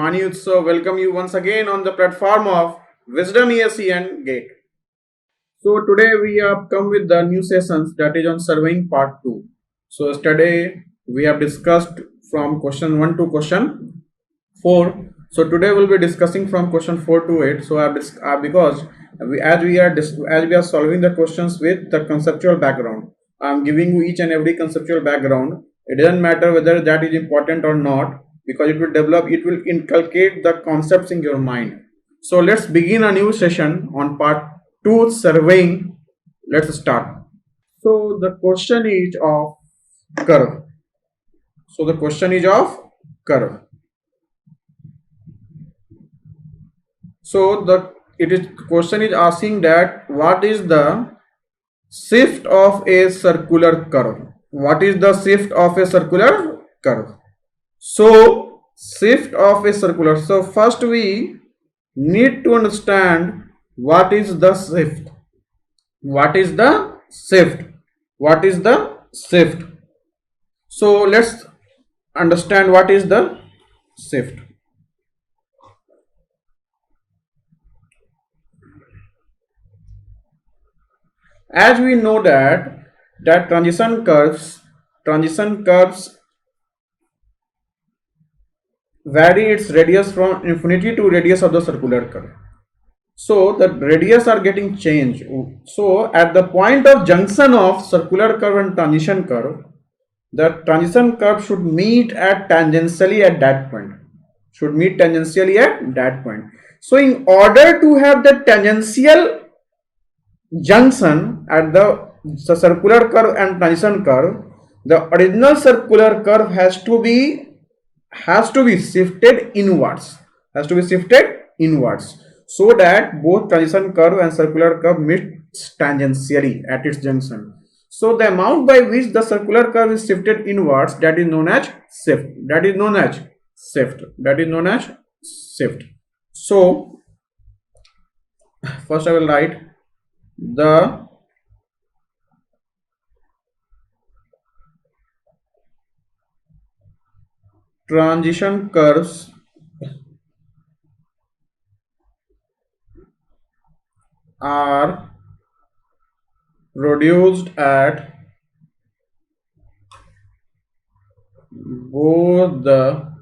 Anuj. So, welcome you once again on the platform of Wisdom ESC and Gate. So, today we have come with the new sessions that is on surveying part 2. So, yesterday we have discussed from question 1 to question 4. So, today we'll be discussing from question 4 to 8. So, because as we are solving the questions with the conceptual background, I'm giving you each and every conceptual background. It doesn't matter whether that is important or not, because it will inculcate the concepts in your mind. So let's begin a new session on part 2 surveying. Let's start. So the question is of curve. So the question is of curve. So the question is asking that what is the shift of a circular curve? What is the shift of a circular curve? So shift of a circular. So first we need to understand what is the shift. What is the shift? What is the shift? So let's understand what is the shift. As we know that transition curves vary its radius from infinity to radius of the circular curve. So the radius are getting changed. So at the point of junction of circular curve and transition curve, the transition curve should meet at tangentially at that point. Should meet tangentially at that point. So in order to have the tangential junction at the circular curve and transition curve, the original circular curve has to be shifted inwards. Has to be shifted inwards, so that both transition curve and circular curve meet tangentially at its junction. So the amount by which the circular curve is shifted inwards, that is known as shift. That is known as shift. That is known as shift. So first I will write the transition curves are produced at both the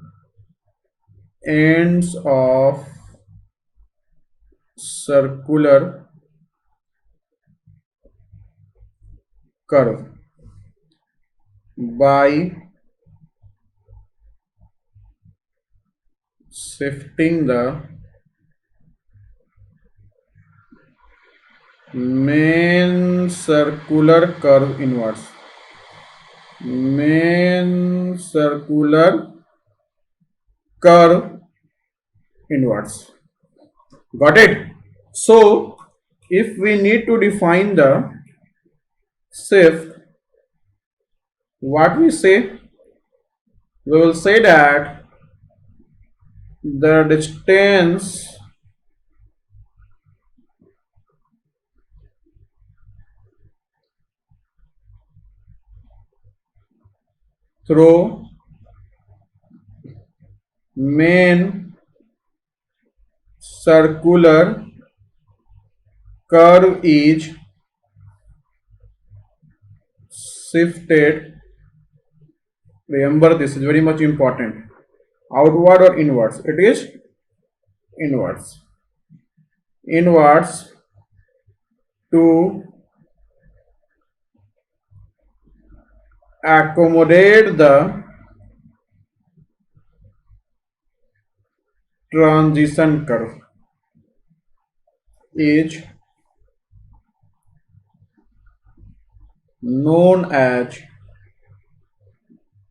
ends of circular curve by shifting the main circular curve inwards. Main circular curve inwards. Got it? So if we need to define the shift, what we say? We will say that the distance through main circular curve is shifted. Remember, this is very much important. Outward or inwards? It is inwards. Inwards to accommodate the transition curve is known as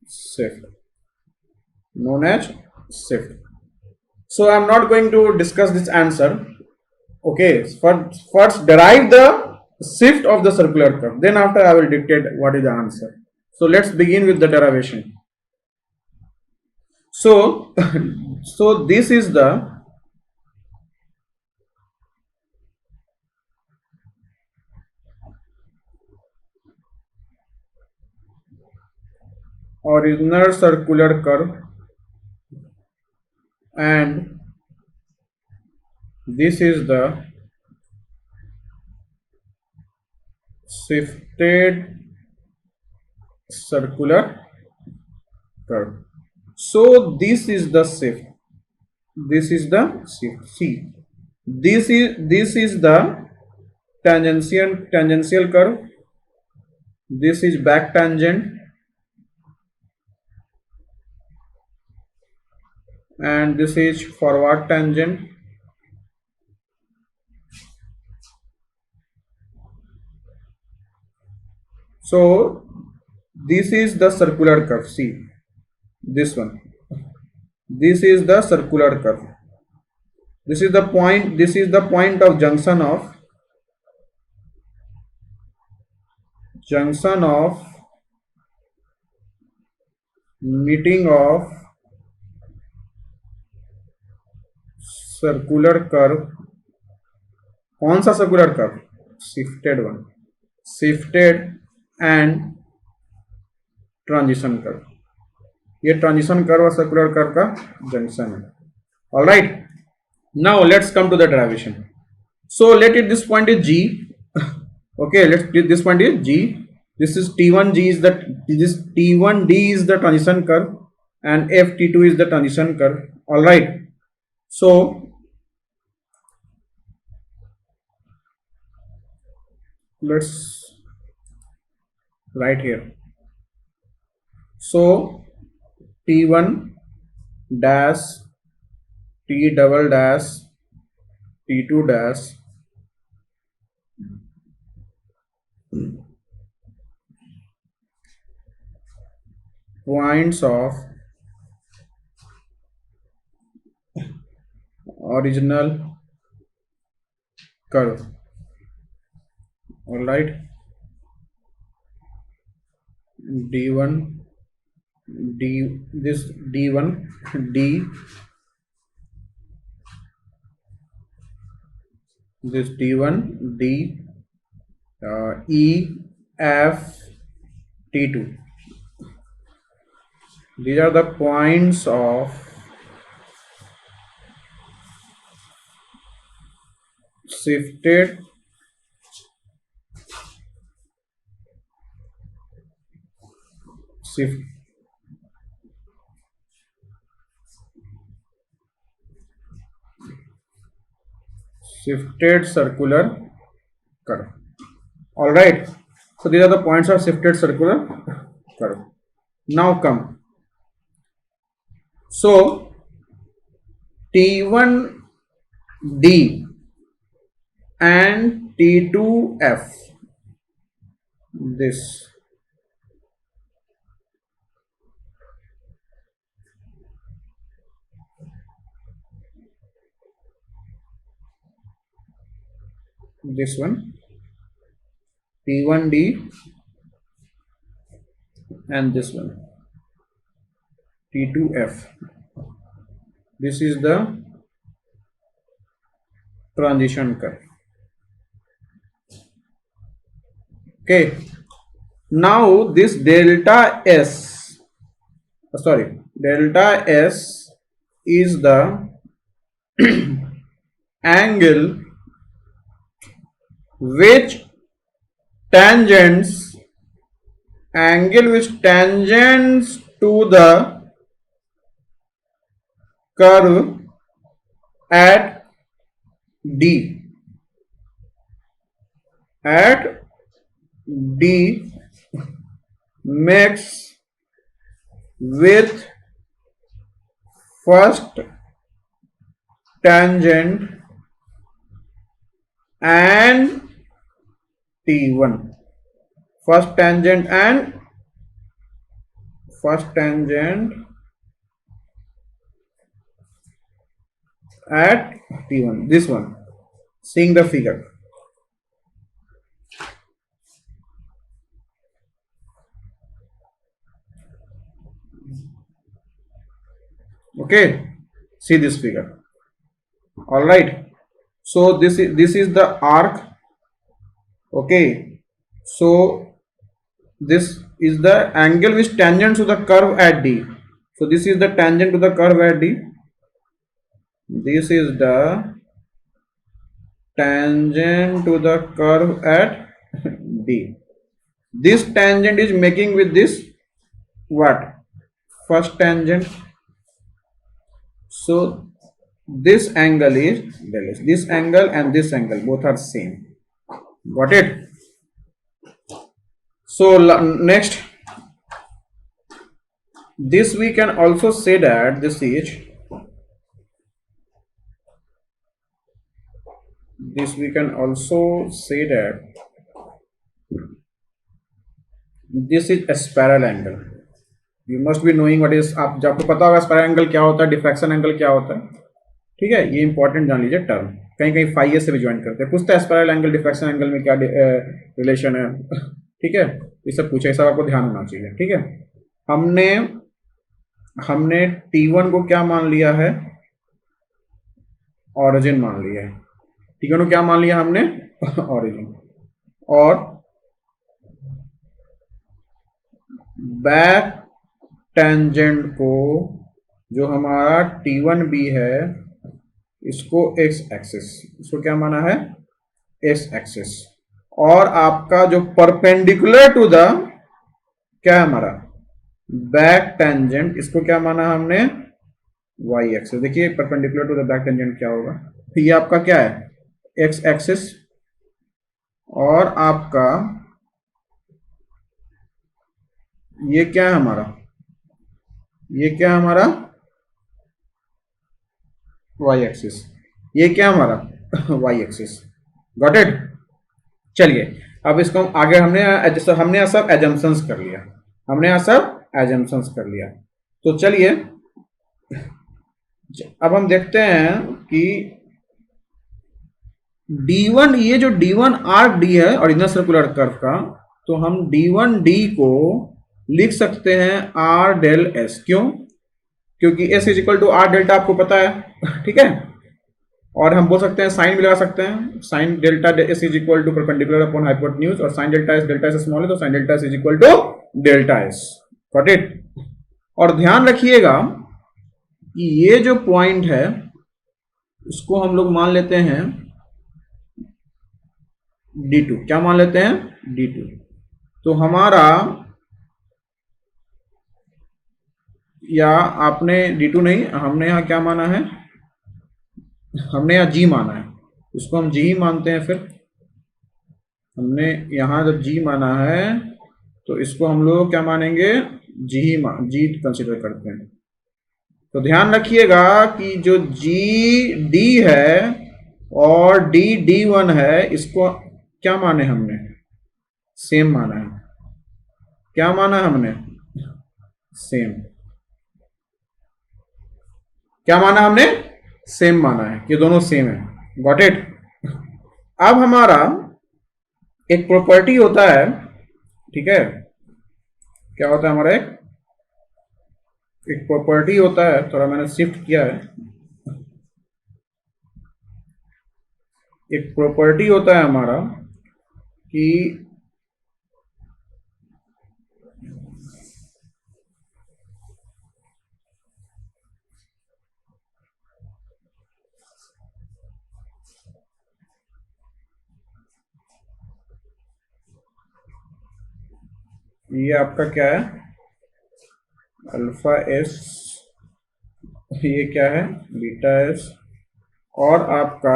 shift. Known as shift. So I am not going to discuss this answer. Okay, first derive the shift of the circular curve. Then after I will dictate what is the answer. So let's begin with the derivation. So so this is the original circular curve and this is the shifted circular curve. So this is the shift. This is the shift. See, this is the tangential curve. This is back tangent, and this is forward tangent. So this is the circular curve. See this one. This is the circular curve. This is the point. This is the point of junction of meeting of circular curve. कौन सा circular curve? Shifted one. Shifted end transition curve. ये transition curve और circular curve का junction है. Alright, now let's come to the derivation. So let it this point is G. Okay, let's this point is G. This is T1G is the this T1D is the transition curve and FT2 is the transition curve. All right. So let's write here. So T1 dash T double dash T2 dash points of original curve. All right, D1 D this D1 D this D1 D E F T2. These are the points of shifted shifted circular curve. All right, so these are the points of shifted circular curve. Now come, so T1D and T2F, this one T1D and this one T2F. This is the transition curve. Okay, now this delta S is the angle which tangents to the curve at D makes with first tangent and T1. First tangent at T1. This one, seeing the figure. Okay, see this figure. All right, so this is the arc. Okay, so this is the angle which tangent to the curve at D. So this is the tangent to the curve at D. this is the tangent to the curve at D. This tangent is making with this what? First tangent. So this angle is del S. This angle and this angle both are same. Got it? So next, this we can also say that this we can also say that this is a spiral angle. You must be knowing what is, आप जब आपको पता होगा spiral angle क्या होता है, diffraction angle क्या होता है, ठीक है, ये इंपॉर्टेंट जान लीजिए टर्म, कहीं कहीं फाइव से भी ज्वाइन करते हैं, पूछता है स्पाइरल एंगल डिफ्रैक्शन एंगल में क्या रिलेशन है, ठीक है, ये सब पूछे, सब आपको ध्यान होना चाहिए, ठीक है। हमने T1 को क्या मान लिया है, ऑरिजिन मान लिया है, T1 को क्या मान लिया हमने, ऑरिजिन, और बैक टेंजेंट को जो हमारा T1B है इसको x एक्सिस, इसको क्या माना है, x एक्सिस, और आपका जो परपेंडिकुलर टू द क्या है हमारा बैक टेंजेंट, इसको क्या माना हमने, y एक्सिस। देखिए perpendicular to the back tangent क्या होगा, तो ये आपका क्या है, x एक्सिस, और आपका ये क्या है हमारा, ये क्या है हमारा y एक्सिस, ये क्या है हमारा y एक्सिस। Got it? चलिए अब इसको हम आगे, हमने यह सब एजम्पशंस कर लिया, तो चलिए अब हम देखते हैं कि D1, ये जो D1 आर्क D है ओरिजिनल सर्कुलर कर्व का, तो हम D1D को लिख सकते हैं R डेल S। क्यों? क्योंकि S is equal to R delta आपको पता है, ठीक है, और हम बोल सकते हैं साइन भी लगा सकते हैं, sine delta S is equal to perpendicular upon hypotenuse, और साइन डेल्टा S स्मॉल है तो sine delta S is equal to delta S। Got it? और ध्यान रखिएगा कि ये जो पॉइंट है इसको हम लोग मान लेते हैं D2। क्या मान लेते हैं? D2। तो हमारा, या आपने D2 नहीं, हमने यहाँ क्या माना है, हमने यहाँ G माना है, इसको हम G ही मानते हैं। फिर हमने यहाँ जब G माना है तो इसको हम लोग क्या मानेंगे, G कंसिडर करते हैं। तो ध्यान रखिएगा कि जो GD है और D1 है, इसको क्या माने हमने, सेम माना है। क्या माना हमने? सेम। क्या माना हमने? सेम माना है, ये दोनों सेम है। Got it? अब हमारा एक प्रॉपर्टी होता है, ठीक है, क्या होता है हमारा, एक प्रॉपर्टी होता है, थोड़ा मैंने शिफ्ट किया है, एक प्रॉपर्टी होता है हमारा कि ये आपका क्या है, अल्फा एस, ये क्या है, बीटा एस, और आपका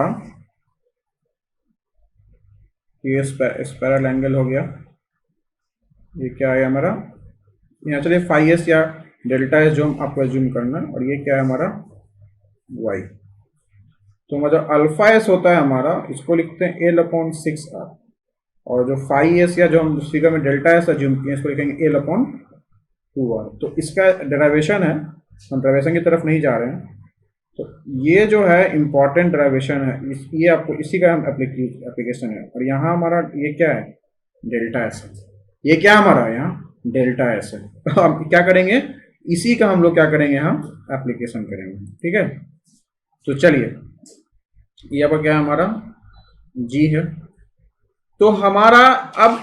ये स्पाइरल एंगल हो गया, ये क्या है हमारा, यहाँ चलिए फाई एस या डेल्टा एस जो हम आपको एज्यूम करना, और ये क्या है हमारा, वाई। तो हमारा जो अल्फा एस होता है हमारा, इसको लिखते हैं L/6R, और जो फाई एस या जो हम फिगर में डेल्टा एस एज्यूम किए इसको लिखेंगे L/2R। तो इसका डेरिवेशन है, हम डेरिवेशन की तरफ नहीं जा रहे हैं, तो ये जो है इंपॉर्टेंट डेरिवेशन है, ये आपको इसी का हम एप्लीकेशन है। और यहाँ हमारा ये क्या है, डेल्टा एस है, ये क्या हमारा यहाँ डेल्टा एस है। तो अब क्या करेंगे, इसी का हम लोग क्या करेंगे, हम एप्लीकेशन करेंगे, ठीक है। तो चलिए ये अब क्या है हमारा, जी है। तो हमारा अब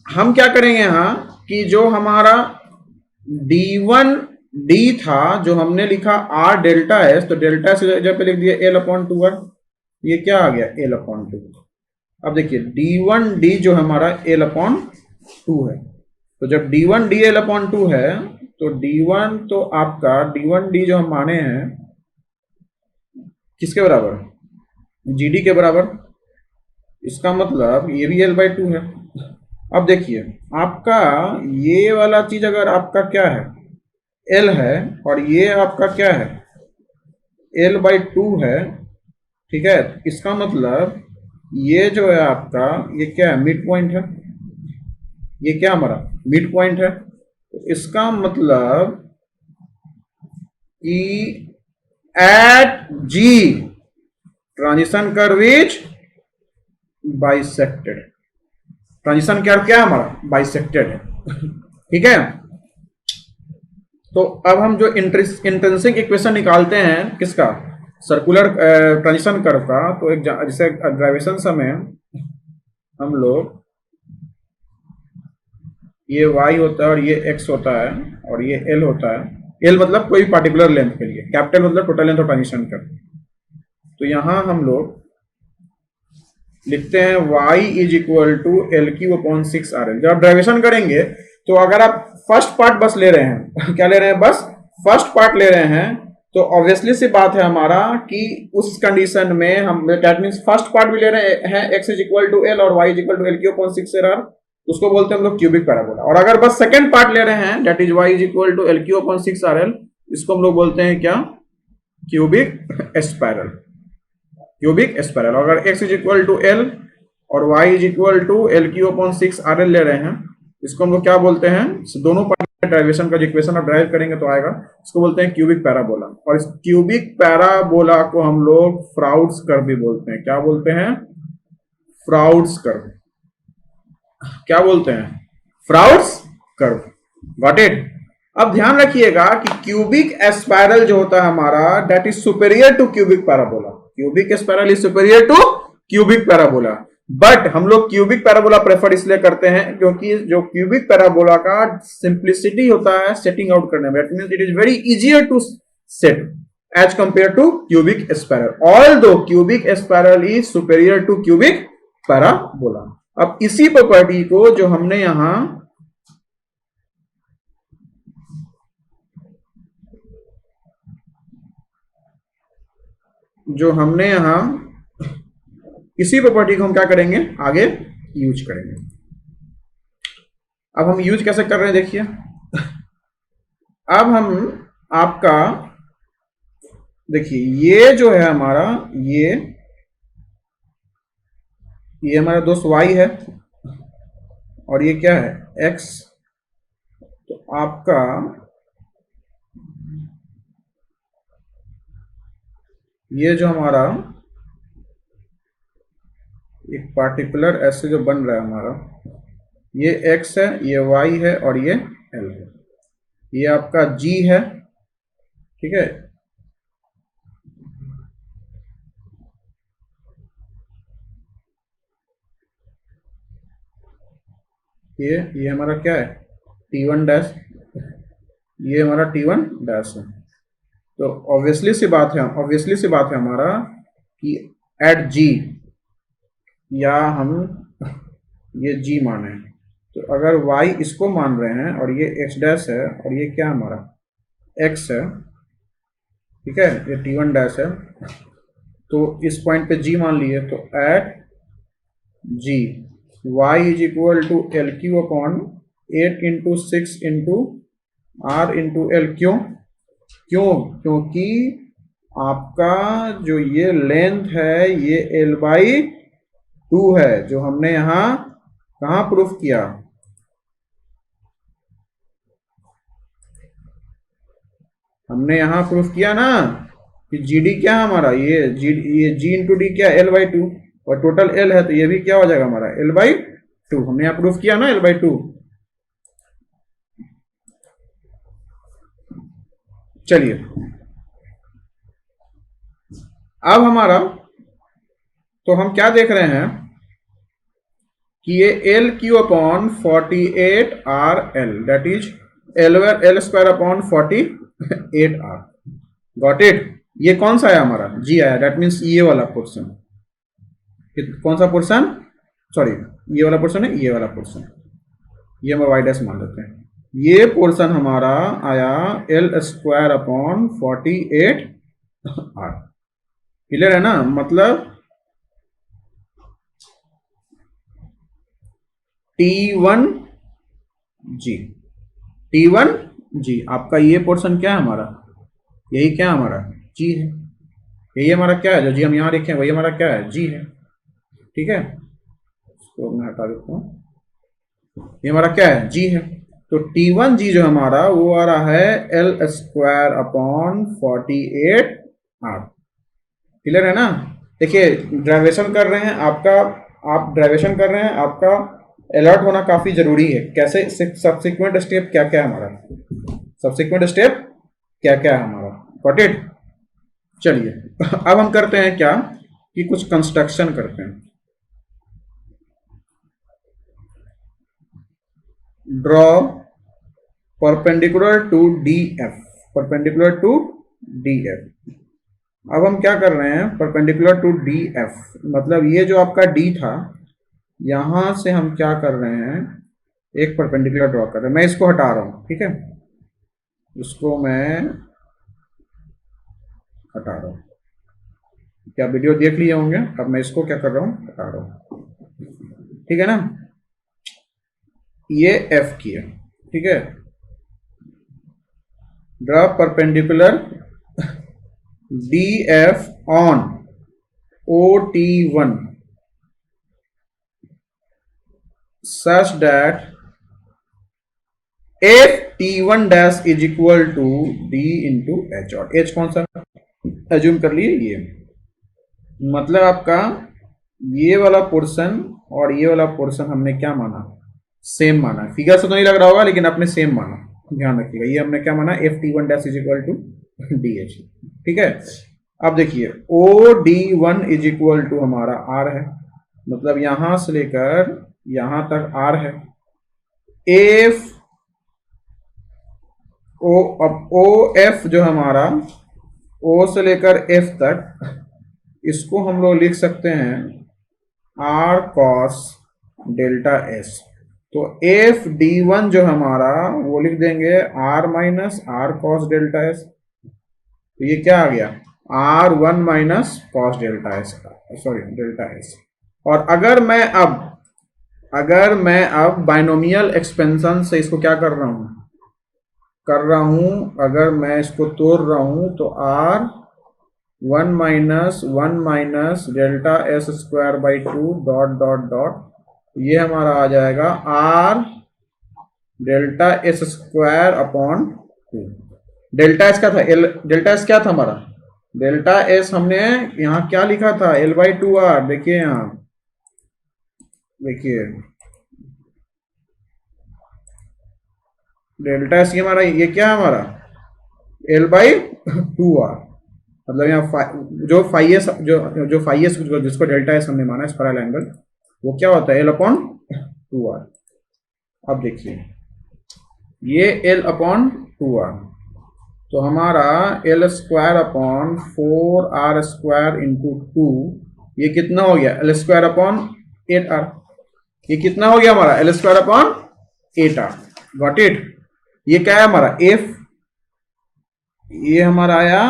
हम क्या करेंगे यहाँ कि जो हमारा D1 डी था जो हमने लिखा आर डेल्टा एस, तो डेल्टा एस जगह पे लिख दिया एल अपॉन टू आर, ये क्या आ गया एल अपॉन टू। अब देखिए D1D जो हमारा एल अपॉन टू है, तो जब D1D एल अपॉन टू है तो D1 तो आपका D1D जो हम माने हैं किसके बराबर, GD के बराबर, इसका मतलब ये भी L बाई टू है। अब देखिए आपका ये वाला चीज अगर आपका क्या है L है और ये आपका क्या है L बाई टू है, ठीक है, इसका मतलब ये जो है आपका ये क्या है मिड पॉइंट है, ये क्या हमारा मिड पॉइंट है, तो इसका मतलब कि at G transition curve is bisected, transition curve क्या है हमारा बाइसेक्टेड है, ठीक है। तो अब हम जो इंट्रिंसिक इक्वेशन निकालते हैं किसका, सर्कुलर ट्रांजिशन कर्व का, तो एक जैसे ड्राइवेशन समय हम लोग ये y होता है और ये x होता है और ये l होता है, l मतलब कोई पार्टिकुलर लेंथ के लिए, कैपिटल मतलब total length of transition curve, तो यहां हम लोग लिखते हैं y is equal to L Q upon 6RL। जब ड्राइवेशन करेंगे तो अगर आप फर्स्ट पार्ट बस ले रहे हैं क्या ले रहे हैं, बस फर्स्ट पार्ट ले रहे हैं, तो ऑब्वियसली सी बात है हमारा कि उस कंडीशन में हम दैट मींस फर्स्ट पार्ट भी ले रहे हैं x is equal to L और y is equal to L Q upon 6RL, उसको बोलते हैं हम लोग क्यूबिक पैराबोला। और अगर बस सेकंड पार्ट ले रहे हैं that is y is equal to L Q upon 6RL, इसको हम लोग बोलते हैं क्या, क्यूबिक स्पाइरल, क्यूबिक स्पाइरल। अगर x is equal to L और y is equal to L Q upon 6RL ले रहे हैं, इसको हम लोग क्या बोलते हैं, दोनों पार्ट ड्राइवेशन का जो इक्वेशन आप ड्राइव करेंगे तो आएगा, इसको बोलते हैं क्यूबिक पैराबोला। और इस क्यूबिक पैराबोला को हम लोग फ्राउड्स कर्व भी बोलते हैं, क्या बोलते हैं, फ्राउड्स कर्व, क्या बोलते हैं, फ्राउड्स कर्व, गॉट इट। अब ध्यान रखिएगा कि क्यूबिक स्पाइरल जो होता है हमारा that is superior to cubic parabola, cubic spiral is superior to cubic parabola, but हम लोग क्यूबिक पैराबोला प्रेफर इसलिए करते हैं क्योंकि जो क्यूबिक पैराबोला का सिंप्लिसिटी होता है सेटिंग आउट करने में, that means it is very easier to set as compare to cubic spiral, although cubic spiral is superior to cubic parabola. अब इसी प्रॉपर्टी को जो हमने यहां इसी प्रॉपर्टी को हम क्या करेंगे आगे यूज करेंगे। अब हम यूज कैसे कर रहे हैं देखिए, अब हम आपका देखिए ये जो है हमारा ये हमारा दोस्त y है और ये क्या है x, तो आपका ये जो हमारा एक पार्टिकुलर ऐसे जो बन रहा है हमारा, ये x है, ये y है और ये l है, ये आपका g है, ठीक है, ये हमारा क्या है T1 डैश, ये हमारा T1 डैश है। तो ऑब्वियसली सी बात है हमारा कि एट G या हम ये G माने, तो अगर y इसको मान रहे हैं और ये x डैश है और ये क्या हमारा x है, ठीक है, ये T1 डैश है, तो इस पॉइंट पे G मान लिए, तो at G y is equal to L Q upon 8 into 6 into R into L, क्योंकि आपका जो ये लेंथ है ये L बाई 2 है, जो हमने यहां कहां प्रूफ किया, हमने यहां प्रूफ किया ना कि GD क्या है हमारा, ये G इंटू डी क्या L बाई 2 और टोटल L है, तो ये भी क्या हो जाएगा हमारा L बाई 2, हमने यहां प्रूफ किया ना L बाई 2। चलिए अब हमारा, तो हम क्या देख रहे हैं कि ये L Q upon 48 RL that is L square upon 48 8 R. Got it. ये कौन सा है हमारा, जी आया, दैट मीन्स ये वाला पोर्शन। कौन सा पोर्शन, सॉरी ये वाला पोर्शन है, ये वाला पोर्शन, ये हम वाई डैश मान लेते हैं। ये पोर्शन हमारा आया L square upon 48 R. Clear है ना, मतलब T1 जी, T1 जी आपका ये पोर्शन क्या है हमारा, यही क्या है हमारा, जी है। यही हमारा क्या है, जो जी हम यहाँ लिखे हैं वही हमारा क्या है, जी है। ठीक है, इसको मैं हटा देता हूँ, ये हमारा क्या है, जी है। तो T1 जी जो हमारा वो आ रहा है L square upon 48 R. Clear है ना। देखिए ड्राइवेशन कर रहे हैं आपका, आप ड्राइवेशन कर रहे हैं, आपका अलर्ट होना काफी जरूरी है। कैसे, सब्सिक्वेंट स्टेप क्या क्या है हमारा, सब्सिक्वेंट स्टेप क्या क्या है हमारा, गॉट इट। चलिए अब हम करते हैं क्या कि कुछ कंस्ट्रक्शन करते हैं। Draw perpendicular to D F, perpendicular to D F. अब हम क्या कर रहे हैं, परपेंडिकुलर टू डी एफ, मतलब ये जो आपका डी था, यहां से हम क्या कर रहे हैं, एक परपेंडिकुलर ड्रॉ कर रहे हैं। मैं इसको हटा रहा हूं, ठीक है, इसको मैं हटा रहा हूं। क्या वीडियो देख लिए होंगे, अब मैं इसको क्या कर रहा हूं, हटा रहा हूं। ठीक है ना, ये एफ की है, ठीक है। Draw perpendicular D F on OT1 such that if T1 dash is equal to D into H, और H कौन सा एज्यूम कर लिए, ये मतलब आपका ये वाला पोर्शन और ये वाला पोर्शन हमने क्या माना, सेम माना। फिगर से तो नहीं लग रहा होगा लेकिन आपने सेम माना, ध्यान रखिएगा। ये हमने क्या माना, F T one dash is equal to D H, ठीक है। अब देखिए O D one is equal to हमारा आर है, मतलब यहां से लेकर यहां तक आर है। एफ ओ, अब ओ एफ जो हमारा ओ से लेकर एफ तक, इसको हम लोग लिख सकते हैं आर कॉस डेल्टा एस। तो एफ डी वन जो हमारा वो लिख देंगे R minus R cos delta S. तो ये क्या आ गया, R one minus cos delta S, sorry delta S. और अगर मैं अब बाइनोमियल एक्सपेंशन से इसको क्या कर रहा हूं, अगर मैं इसको तोड़ रहा हूं तो R one minus delta S square by two dot dot dot, ये हमारा आ जाएगा R delta S square upon two. Delta S क्या था, एल डेल्टा एस क्या था हमारा, डेल्टा एस हमने यहां क्या लिखा था, एल बाई टू आर। देखिए यहां देखिए डेल्टा एस ये हमारा, ये क्या है हमारा एल बाई टू आर, मतलब यहाँ जो फाइव एस जो फाइव एस जिसको डेल्टा एस हमने माना स्पाइरल एंगल, वो क्या होता है एल अपॉन टू आर। अब देखिए ये एल अपॉन टू आर, तो हमारा L square upon 4r square into two, ये कितना हो गया, एल स्क्वायर अपॉन 8r। ये कितना हो गया हमारा, L square upon 8r। Got it. ये क्या है हमारा एफ, ये हमारा आया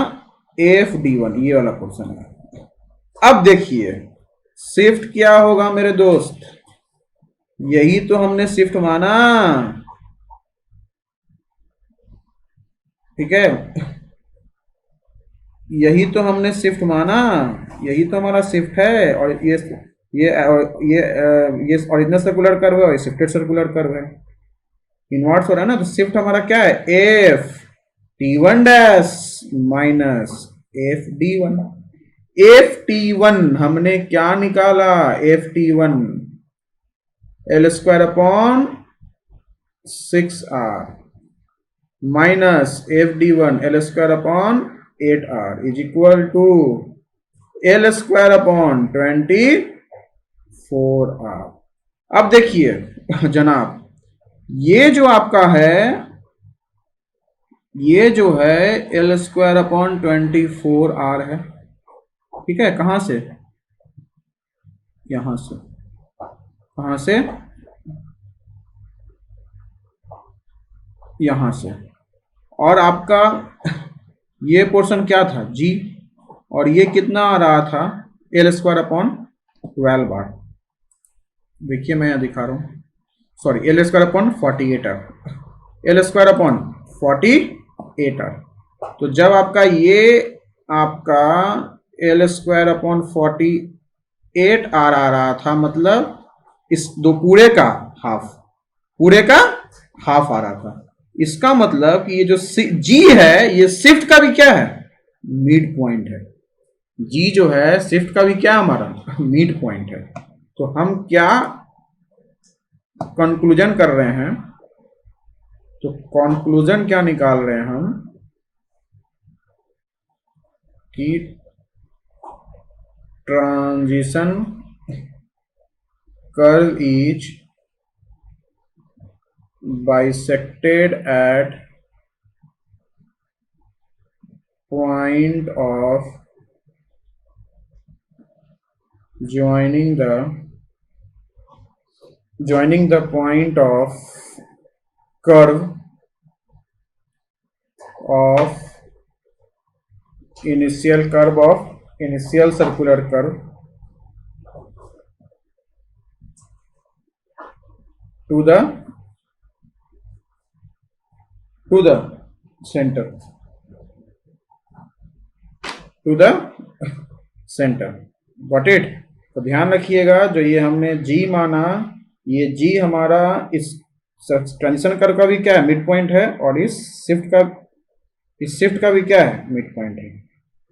एफ डी वन, ये वाला पोर्शन है। अब देखिए शिफ्ट क्या होगा मेरे दोस्त, यही तो हमने शिफ्ट माना, ठीक है, यही तो हमने शिफ्ट माना, यही तो हमारा शिफ्ट है। और ये ओरिजिनल सर्कुलर कर्व है और शिफ्टेड सर्कुलर कर्व है, इनवर्स हो रहा है ना। तो शिफ्ट हमारा क्या है, F T one dash minus F D one. F T one हमने क्या निकाला, F T one L square upon 6r minus F D one L square upon 8r is equal to L square upon 24r। अब देखिए जनाब, ये जो आपका है ये जो है एल स्क्वायर अपॉन 24R है, ठीक है। कहाँ से? यहां से। कहाँ से? यहां से। और आपका ये पोर्शन क्या था? जी। और ये कितना आ रहा था? L square upon 12R। देखिए मैं यहाँ दिखा रहा हूँ, sorry, L square upon 48R, L square upon 48R। तो जब आपका ये आपका एल स्क्वायर अपॉन 48R आ रहा था, मतलब इस दो पूरे का हाफ, पूरे का हाफ आ रहा था। इसका मतलब कि ये जो जी है ये शिफ्ट का भी क्या है? मिड पॉइंट है। जी जो है शिफ्ट का भी क्या हमारा? मिड पॉइंट है। तो हम क्या कंक्लूजन कर रहे हैं? तो कंक्लूजन क्या निकाल रहे हैं हम कि transition curve is bisected at point of joining the point of curve of initial circular curve to the center, to the center। Got it? तो ध्यान रखिएगा, जो ये हमने जी माना, ये जी हमारा इस ट्रांजिशन कर्व का भी क्या है? मिड पॉइंट है। और इस शिफ्ट का भी क्या है? मिड पॉइंट है।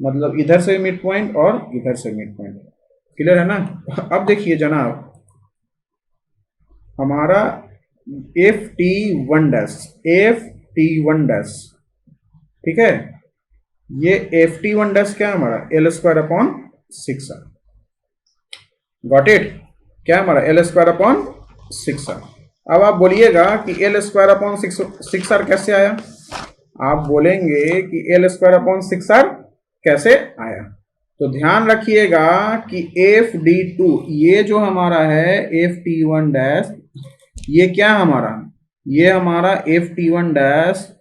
मतलब इधर से मिड पॉइंट और इधर से मिड पॉइंट। क्लियर है ना? अब देखिए जनाब, हमारा FT1 डैश, FT1 डैश, ठीक है। ये FT1 डैश क्या है हमारा? L square upon 6R। Got it? क्या हमारा? L square upon 6R। अब आप बोलिएगा कि एल स्क्वायर अपॉन 6R कैसे आया? आप बोलेंगे कि एल स्क्वायर अपॉन 6R कैसे आया? तो ध्यान रखिएगा कि FD2 ये जो हमारा है FT1 डैश, ये क्या हमारा? ये हमारा FT1 dash,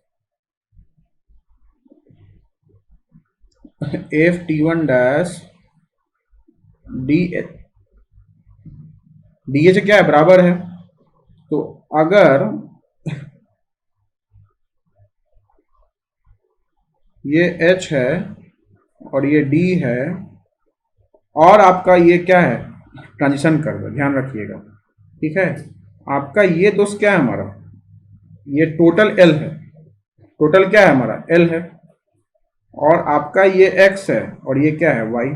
FT1 dash DH क्या है? बराबर है। तो अगर ये H है और ये D है और आपका ये क्या है? ट्रांजिशन कर्व, ध्यान रखिएगा, ठीक है। आपका ये दोस्त क्या है हमारा? ये टोटल L है। टोटल क्या है हमारा? L है। और आपका ये X है और ये क्या है? Y।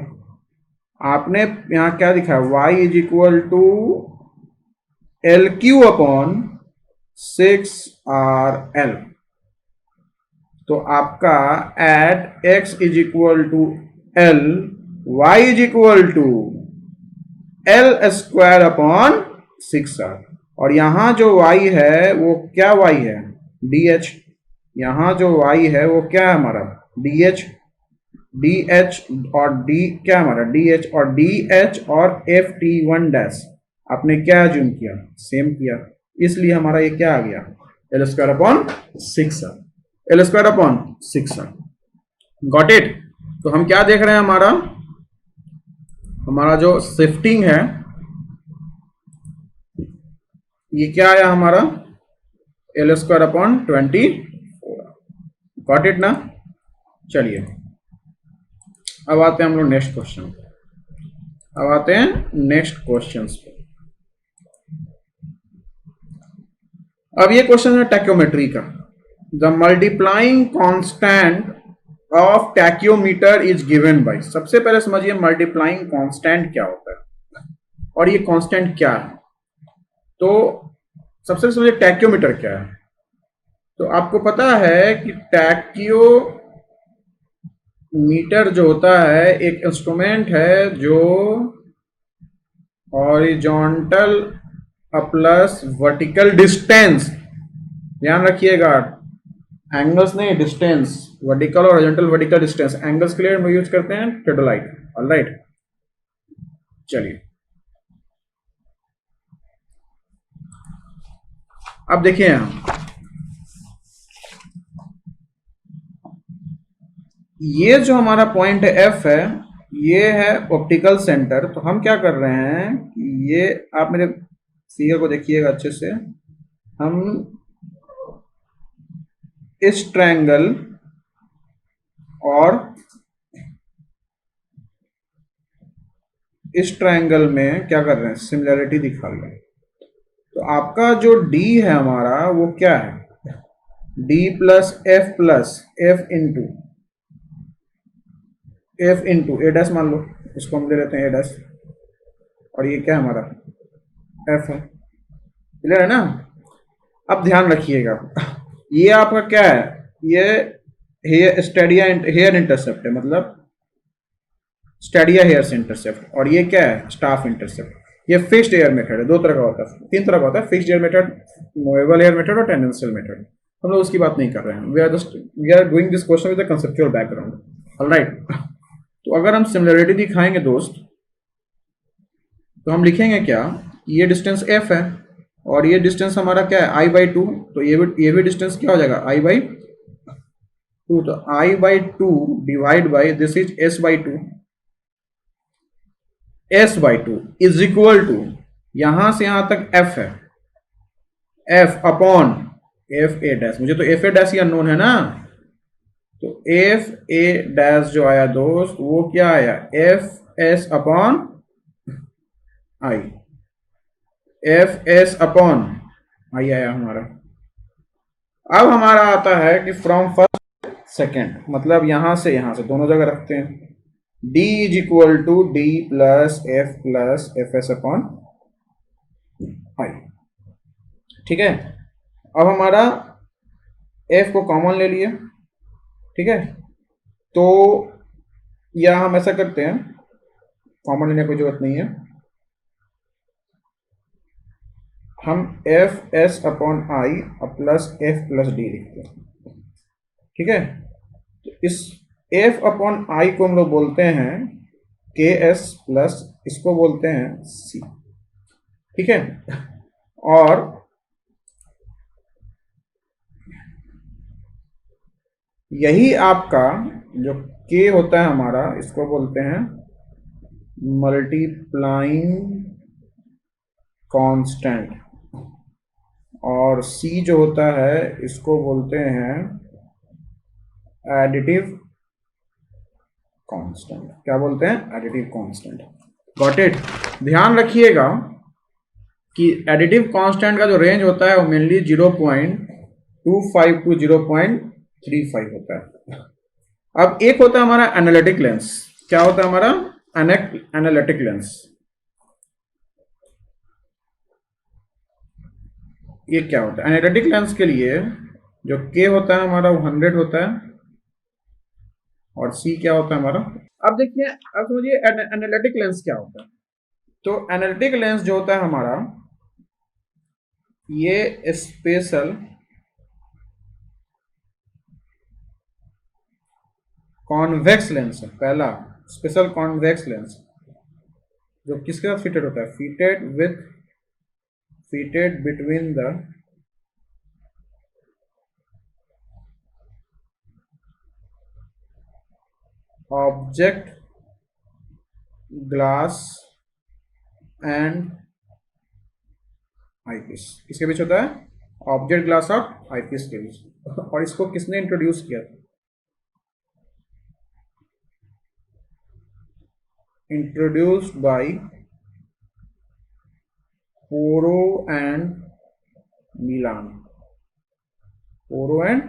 आपने यहाँ क्या दिखा है? Y is equal to LQ upon 6RL। तो आपका at X is equal to L, Y is equal to L square upon 6R। और यहां जो Y है वो क्या Y है? DH। यहां जो Y है वो क्या है हमारा? DH। DH और D क्या हमारा? DH और DH और FT1 डैश आपने क्या अज्यूम किया? सेम किया। इसलिए हमारा ये क्या आ गया? L square upon 6R, L square upon 6R। Got it? तो हम क्या देख रहे हैं? हमारा जो शिफ्टिंग है ये क्या आया हमारा? L square upon 24। Got it ना? चलिए अब आते हैं हम लोग नेक्स्ट क्वेश्चन। अब आते हैं नेक्स्ट क्वेश्चन पे। अब ये क्वेश्चन है टैक्योमेट्री का। The multiplying constant of tacheometer is given by. सबसे पहले समझिए मल्टीप्लाइंग कांस्टेंट क्या होता है और ये कांस्टेंट क्या है। तो सबसे पहले समझिए टैक्योमीटर क्या है। तो आपको पता है कि टैक्योमीटर जो होता है एक इंस्ट्रूमेंट है जो हॉरिजॉन्टल प्लस वर्टिकल डिस्टेंस, ध्यान रखिएगा, एंगल्स नहीं, डिस्टेंस, वर्टिकल और हॉरिजॉन्टल, वर्टिकल डिस्टेंस, एंगल्स के लिए हम यूज करते हैं टेडोलाइट। ऑलराइट, चलिए अब देखिए यहाँ, ये जो हमारा पॉइंट एफ है, ये है ऑप्टिकल सेंटर। तो हम क्या कर रहे हैं कि ये, आप मेरे फिगर को देखिएगा अच्छे से, हम इस ट्रायंगल और इस ट्रायंगल में क्या कर रहे हैं, सिमिलरिटी दिखा रहे हैं। तो आपका जो डी है हमारा वो क्या है, डी प्लस एफ इंटू ए डैश मान लो, इसको हम ले लेते हैं ए डैश, और ये क्या है हमारा एफ है। क्लियर है ना। अब ध्यान रखिएगा, ये आपका क्या है, ये हेयर स्टेडिया हेयर इंटरसेप्ट है, मतलब स्टेडिया हेयर से इंटरसेप्ट, और ये क्या है, स्टाफ इंटरसेप्ट। ये फिक्स्ड एयर मेथड है, दो तरह का होता है, तीन तरह का होता है, fixed hair method, movable hair method और टेंजेंशियल मेथड। हम लोग उसकी बात नहीं कर रहे हैं, we are doing this question with the conceptual background. Alright, तो अगर हम सिमिलरिटी दिखाएंगे दोस्त, तो हम लिखेंगे क्या, ये डिस्टेंस एफ है और ये डिस्टेंस हमारा क्या है, आई बाई टू। तो ये भी डिस्टेंस क्या हो जाएगा, आई बाई टू। तो I by two divide by this is S by two, S by two is equal to, यहां से यहां तक एफ है, F upon F A dash. मुझे तो एफ ए डैश ही अननोन है ना, तो एफ ए डैश जो आया दोस्त वो क्या आया, एफ एस अपॉन आई, एफ एस अपॉन आई आया हमारा। अब हमारा आता है कि फ्रॉम फर्स्ट सेकेंड, मतलब यहां से दोनों जगह रखते हैं, d is equal to D plus F S upon I. ठीक है, अब हमारा f को कॉमन ले लिए। ठीक है, तो या हम ऐसा करते हैं, कॉमन लेने की जरूरत नहीं है, हम एफ एस अपॉन आई प्लस एफ प्लस डी लिखते हैं। ठीक है, तो इस एफ अपॉन आई को हम लोग बोलते हैं के एस प्लस, इसको बोलते हैं सी। ठीक है, और यही आपका जो के होता है हमारा, इसको बोलते हैं मल्टीप्लाइंग कांस्टेंट, और सी जो होता है इसको बोलते हैं एडिटिव कांस्टेंट। क्या बोलते हैं, एडिटिव कांस्टेंट। Got it. ध्यान रखिएगा कि एडिटिव कांस्टेंट का जो रेंज होता है वो मेनली 0.25 टू 0.35 होता है। अब एक होता है हमारा एनालिटिक लेंस। क्या होता है हमारा, एनालिटिक लेंस। ये क्या होता है, एनालिटिक लेंस के लिए जो के होता है हमारा वो 100 होता है, और सी क्या होता है हमारा। अब देखिए, अब समझिए एनालिटिक लेंस क्या होता है। तो एनालिटिक लेंस जो होता है हमारा, ये स्पेशल कॉन्वेक्स लेंस है, पहला स्पेशल कॉन्वेक्स लेंस, जो किसके साथ फिटेड होता है, fitted between the object glass and eyepiece. किसके बीच होता है, ऑब्जेक्ट ग्लास और आईपीस के बीच। और इसको किसने इंट्रोड्यूस किया था, introduced by Porro and Milan. Porro and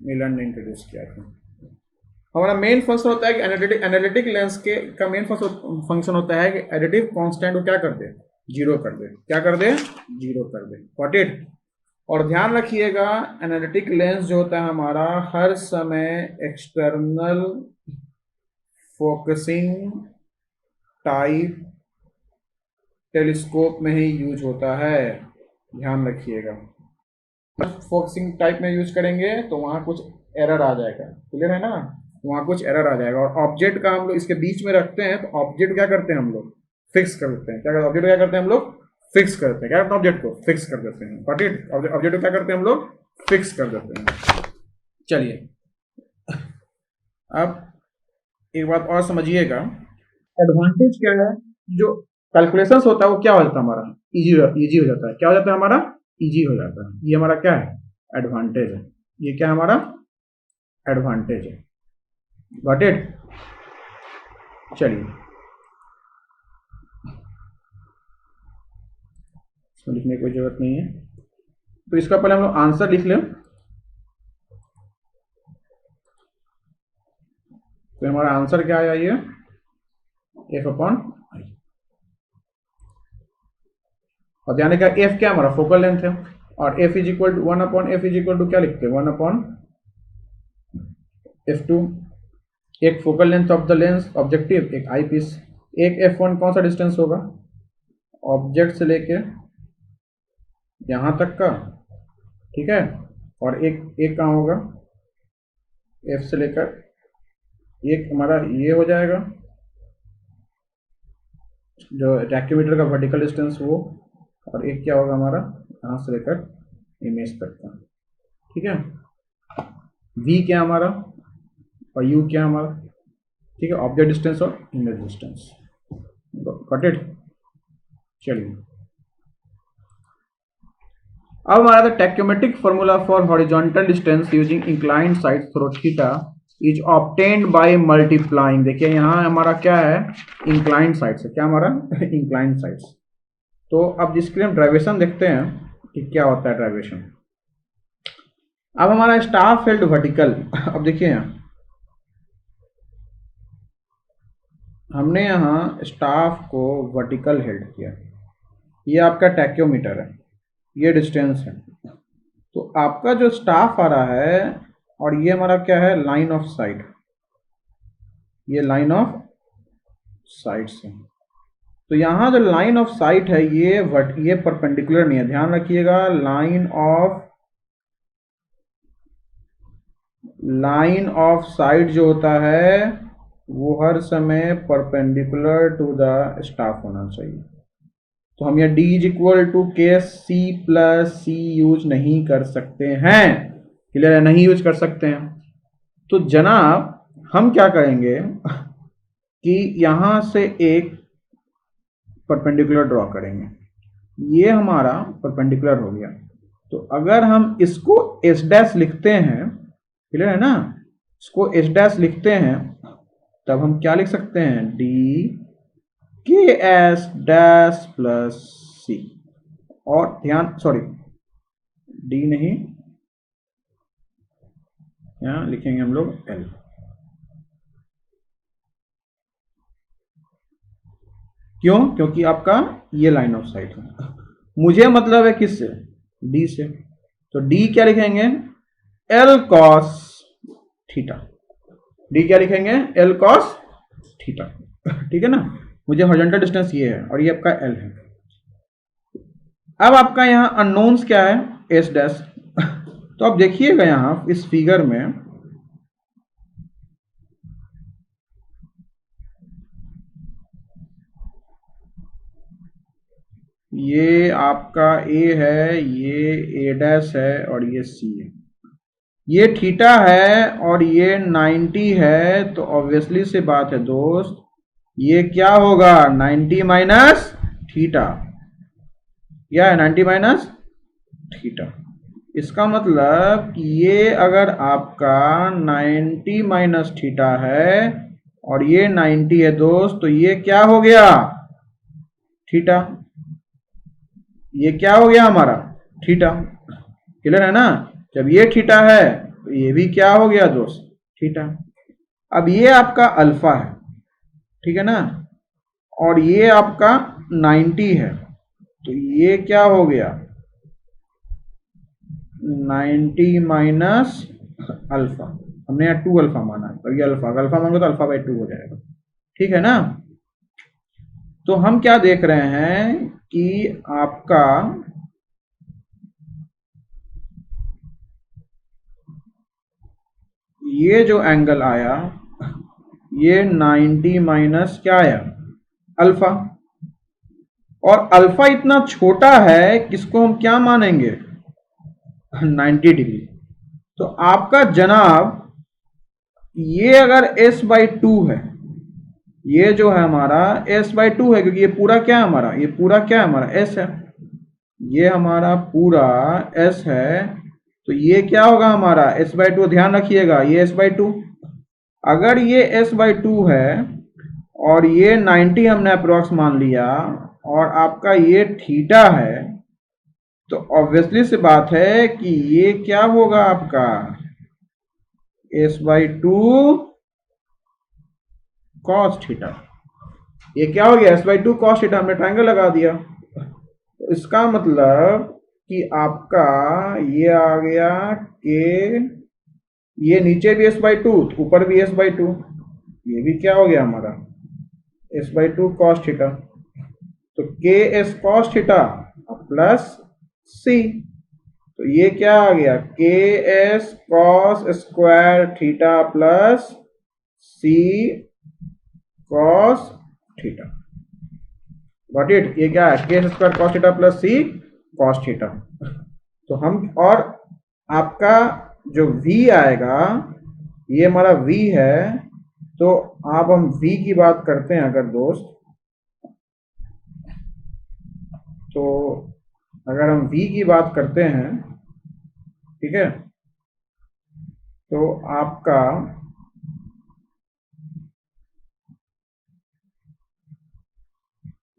Milan ने इंट्रोड्यूस किया था। हमारा मेन फंक्शन होता है कि एनालिटिक लेंस के का मेन फंक्शन होता है कि एडिटिव कांस्टेंट को क्या कर दे, जीरो कर दे। क्या कर दे, जीरो कर दे। Got it. और ध्यान रखिएगा, एनालिटिक लेंस जो होता है हमारा हर समय एक्सटर्नल फोकसिंग टाइप टेलीस्कोप में ही यूज होता है, ध्यान रखिएगा। फोकसिंग टाइप में यूज करेंगे तो वहाँ कुछ एरर आ जाएगा, क्लियर है ना, वहाँ कुछ एरर आ जाएगा। और ऑब्जेक्ट का हम लोग इसके बीच में रखते हैं तो ऑब्जेक्ट क्या करते हैं हम लोग, फिक्स कर देते हैं। क्या करते हैं ऑब्जेक्ट, क्या करते हैं हम लोग, फिक्स करते हैं। क्या करते हैं ऑब्जेक्ट को, फिक्स कर देते हैं। बट इट ऑब्जेक्ट को क्या करते हैं हम लोग, फिक्स कर देते हैं। चलिए अब एक बात और समझिएगा, एडवांटेज क्या है, जो कैलकुलेशंस होता है वो क्या हो जाता है हमारा, इजी इजी हो जाता है। क्या हो जाता है हमारा, इजी हो जाता है। ये हमारा क्या है, एडवांटेज है। ये क्या हमारा एडवांटेज है, गॉट इट। चलिए इसमें लिखने की कोई जरूरत नहीं है, तो इसका पहले हम लोग आंसर लिख लें। तो हमारा आंसर क्या आया, ये एफ अपॉन आई। और ध्यान रखिएगा एफ क्या हमारा फोकल लेंथ है, और F is equal to 1 upon F is equal to क्या लिखते हैं, 1 अपॉन f2। एक focal length of the lens objective, एक आई पीस। एक f1 कौन सा डिस्टेंस होगा, ऑब्जेक्ट से लेके यहां तक का, ठीक है। और एक कहाँ होगा, f से लेकर एक हमारा ये हो जाएगा जो टैक्योमीटर का वर्टिकल डिस्टेंस वो, और एक क्या होगा हमारा यहाँ से लेकर इमेज तक का, ठीक है। v क्या हमारा और u क्या हमारा, ठीक है, ऑब्जेक्ट डिस्टेंस और इमेज डिस्टेंस, गॉट इट। चलिए अब हमारा the tacheometric formula for horizontal distance using inclined sight through theta is obtained by multiplying. देखिए यहाँ हमारा क्या है, इंक्लाइंड साइड से, क्या हमारा इंक्लाइंड साइड्स। तो अब जिसके लिए हम ड्राइवेशन देखते हैं कि क्या होता है ड्राइवेशन। अब हमारा स्टाफ हेल्ड वर्टिकल, अब देखिए यहाँ हमने यहाँ स्टाफ को वर्टिकल हेल्ड किया, ये आपका टैक्योमीटर है, ये डिस्टेंस है। तो आपका जो स्टाफ आ रहा है और ये हमारा क्या है, लाइन ऑफ साइट, ये लाइन ऑफ साइट से। तो यहाँ जो लाइन ऑफ साइट है ये परपेंडिकुलर नहीं है, ध्यान रखिएगा। लाइन ऑफ साइट जो होता है वो हर समय परपेंडिकुलर टू द स्टाफ होना चाहिए। तो हम यहाँ d इज इक्वल टू के सी प्लस सी यूज नहीं कर सकते हैं, क्लियर है, नहीं यूज कर सकते हैं। तो जनाब हम क्या करेंगे कि यहां से एक परपेंडिकुलर ड्रॉ करेंगे, ये हमारा परपेंडिकुलर हो गया। तो अगर हम इसको एस डैश लिखते हैं, क्लियर है ना, इसको एस डैश लिखते हैं तब हम क्या लिख सकते हैं, डी के एस डैश प्लस सी। और ध्यान, सॉरी डी नहीं, यहां लिखेंगे हम लोग एल। क्यों, क्योंकि आपका ये लाइन ऑफ साइट है, मुझे मतलब है किससे, डी से। तो डी क्या लिखेंगे, एल कॉस थीटा। डी क्या लिखेंगे, एल कॉस थीटा, ठीक है ना। मुझे हॉरिजॉन्टल डिस्टेंस ये है और ये आपका एल है। अब आपका यहाँ अननोन्स क्या है, एस डैश। तो आप देखिएगा यहाँ इस फिगर में ये आपका ए है, ये ए डैश है और ये सी है। ये थीटा है और ये 90 है, तो ऑब्वियसली से बात है दोस्त, ये क्या होगा 90 माइनस थीटा, क्या है 90 माइनस थीटा। इसका मतलब कि ये अगर आपका 90 माइनस थीटा है और ये 90 है दोस्त, तो ये क्या हो गया थीटा, ये क्या हो गया हमारा थीटा, क्लियर है ना। जब ये थीटा है तो ये भी क्या हो गया दोस्त, थीटा। अब ये आपका अल्फा है, ठीक है ना, और ये आपका 90 है, तो ये क्या हो गया 90 माइनस अल्फा। हमने यहाँ 2 अल्फा माना है, तो ये अल्फा, अगर अल्फा मानोगे तो अल्फा बाई 2 हो जाएगा, ठीक है ना। तो हम क्या देख रहे हैं कि आपका ये जो एंगल आया ये 90 माइनस क्या आया, अल्फा। और अल्फा इतना छोटा है किसको हम क्या मानेंगे, 90 डिग्री। तो आपका जनाब ये अगर s बाई टू है, ये जो है हमारा s बाई टू है, क्योंकि ये पूरा क्या है हमारा, ये पूरा क्या है हमारा s है, ये हमारा पूरा s है। तो ये क्या होगा हमारा s बाई टू, ध्यान रखिएगा ये s बाई टू। अगर ये s बाई टू है और ये 90 हमने अप्रोक्स मान लिया और आपका ये थीटा है, तो ऑब्वियसली सी बात है कि ये क्या होगा आपका s by two cos theta. ये क्या हो गया, s by two cos theta, हमने ट्रायंगल लगा दिया। तो इसका मतलब कि आपका ये आ गया के, ये नीचे भी s बाई टू, ऊपर भी s बाई टू, ये भी क्या हो गया हमारा s by two cos theta. तो K S cos theta plus C, तो ये क्या आ गया K S cos square theta plus C cos theta. Got it, ये क्या है K square cos theta plus C cos theta. तो हम, और आपका जो v आएगा ये हमारा v है। तो आप हम v की बात करते हैं अगर दोस्त, तो अगर हम v की बात करते हैं, ठीक है, तो आपका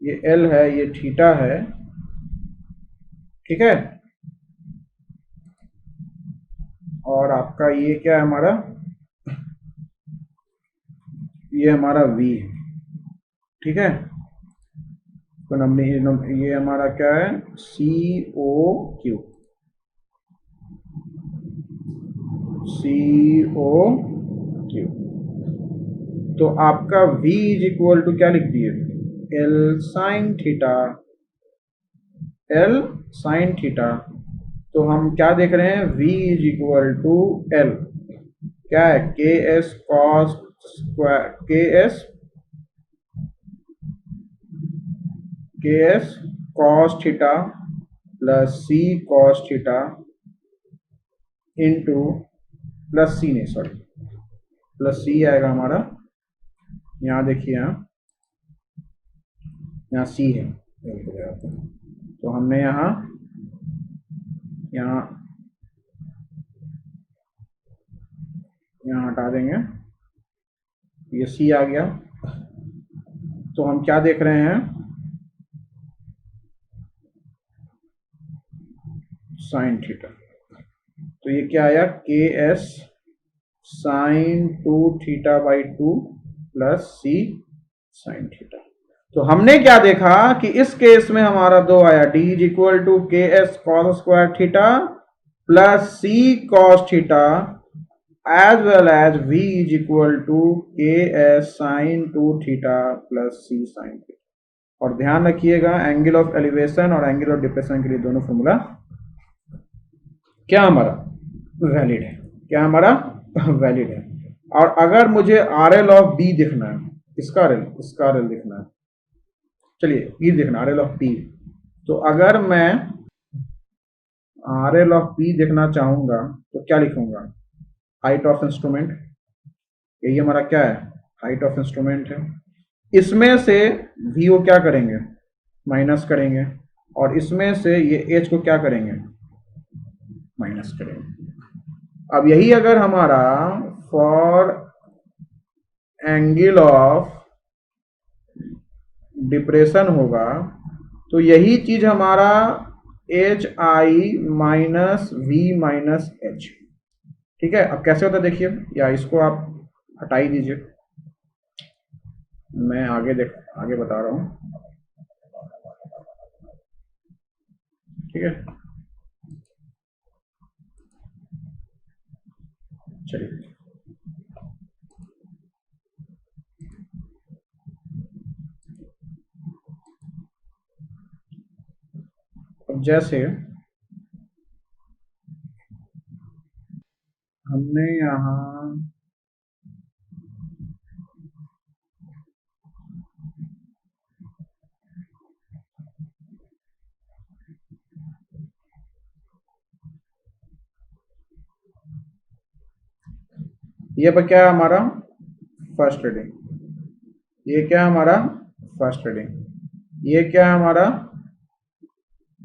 ये l है, ये थीटा है, ठीक है, और आपका ये क्या है हमारा, ये हमारा v है, ठीक है। तो हमने ये हमारा क्या है COQ, COQ। तो आपका v इज इक्वल टू क्या लिख दिए, L sine theta, L sine theta. तो हम क्या देख रहे हैं, v is equal to L क्या है K S cos square, K S cos theta plus C cos theta into plus C नहीं सॉरी प्लस सी आएगा हमारा, यहाँ देखिए यहाँ सी है। तो हमने यहाँ यहाँ यहाँ हटा देंगे, ये सी आ गया। तो हम क्या देख रहे हैं, साइन थीटा। तो ये क्या आया K S sine two theta by two plus C sine theta. तो हमने क्या देखा कि इस केस में हमारा दो आया, D is equal to K S cos square theta plus C cos theta as well as v is equal to K S sine two theta plus C sine theta. और ध्यान रखिएगा एंगल ऑफ एलिवेशन और angle of depression के लिए दोनों formula क्या हमारा valid है, क्या हमारा वैलिड है। और अगर मुझे आर एल ऑफ बी देखना है, इसका आर एल देखना है, चलिए पी देखना, आर एल ऑफ पी। तो अगर मैं आर एल ऑफ पी देखना चाहूंगा तो क्या लिखूंगा, हाइट ऑफ इंस्ट्रूमेंट, यही हमारा क्या है हाइट ऑफ इंस्ट्रूमेंट है। इसमें से वी को क्या करेंगे माइनस करेंगे, और इसमें से ये एच को क्या करेंगे माइनस करेंगे। अब यही अगर हमारा फॉर एंगल ऑफ डिप्रेशन होगा तो यही चीज हमारा H I minus V minus H, ठीक है। अब कैसे होता है देखिए, या इसको आप हटा ही दीजिए, मैं आगे बता रहा हूं, ठीक है। चलिए अब जैसे हमने यहाँ ये पर क्या है हमारा फर्स्ट रीडिंग, ये क्या है हमारा फर्स्ट रीडिंग, ये क्या है हमारा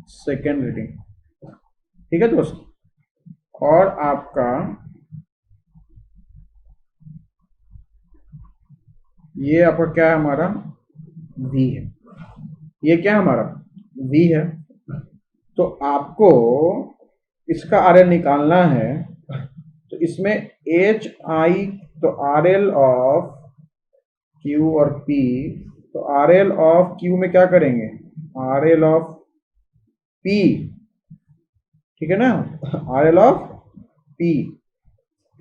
सेकेंड रीडिंग। ठीक है दोस्त, और आपका ये आपका क्या है हमारा V है, ये क्या है हमारा V है। तो आपको इसका RL निकालना है, तो इसमें HI, तो RL ऑफ Q और P, तो RL ऑफ Q में क्या करेंगे RL ऑफ P, ठीक है ना, RL ऑफ P,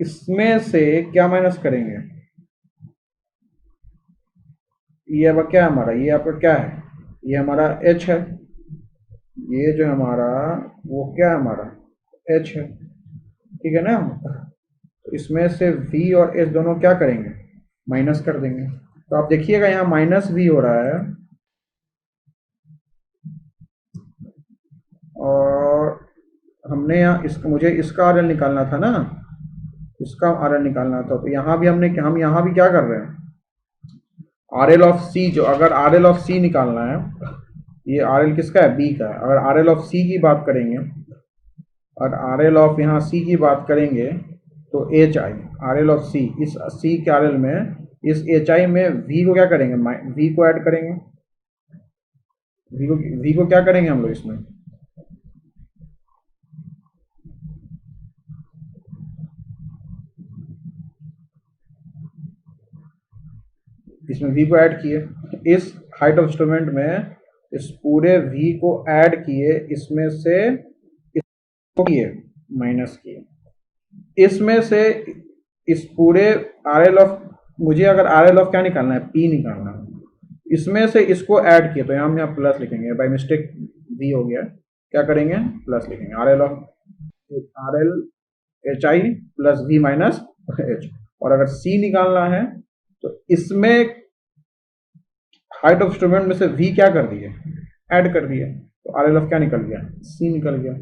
इसमें से क्या माइनस करेंगे, ये अब क्या है हमारा, ये आपका क्या है, ये हमारा H है, ये जो हमारा वो क्या है हमारा H है, ठीक है ना। तो इसमें से V और H दोनों क्या करेंगे माइनस कर देंगे। तो आप देखिएगा यहाँ माइनस V हो रहा है, और हमने यहाँ मुझे इसका RL निकालना था ना, इसका RL निकालना था। तो यहाँ भी हम यहाँ भी क्या कर रहे हैं RL ऑफ C, जो अगर RL ऑफ C निकालना है, ये RL किसका है B का है, अगर RL ऑफ C की बात करेंगे और RL ऑफ यहाँ C की बात करेंगे तो HI RL ऑफ C, इस C के RL में इस HI में V को क्या करेंगे V को ऐड करेंगे, V को क्या करेंगे हम लोग इसमें V को ऐड किए, इस हाइट ऑफ इंस्ट्रूमेंट में इस पूरे V को ऐड किए, इसमें से इसको किए माइनस किए, इसमें से इस पूरे RL ऑफ, मुझे अगर RL ऑफ क्या निकालना है P निकालना है, इसमें से इसको ऐड किए, तो हम यहाँ प्लस लिखेंगे, बाय मिस्टेक V हो गया, क्या करेंगे प्लस लिखेंगे, RL of RL HI plus V minus H। और अगर C निकालना है तो इसमें हाइट ऑफ इंस्ट्रूमेंट में से V क्या कर दिए ऐड कर दिए, तो RL ऑफ क्या निकल गया C निकल गया।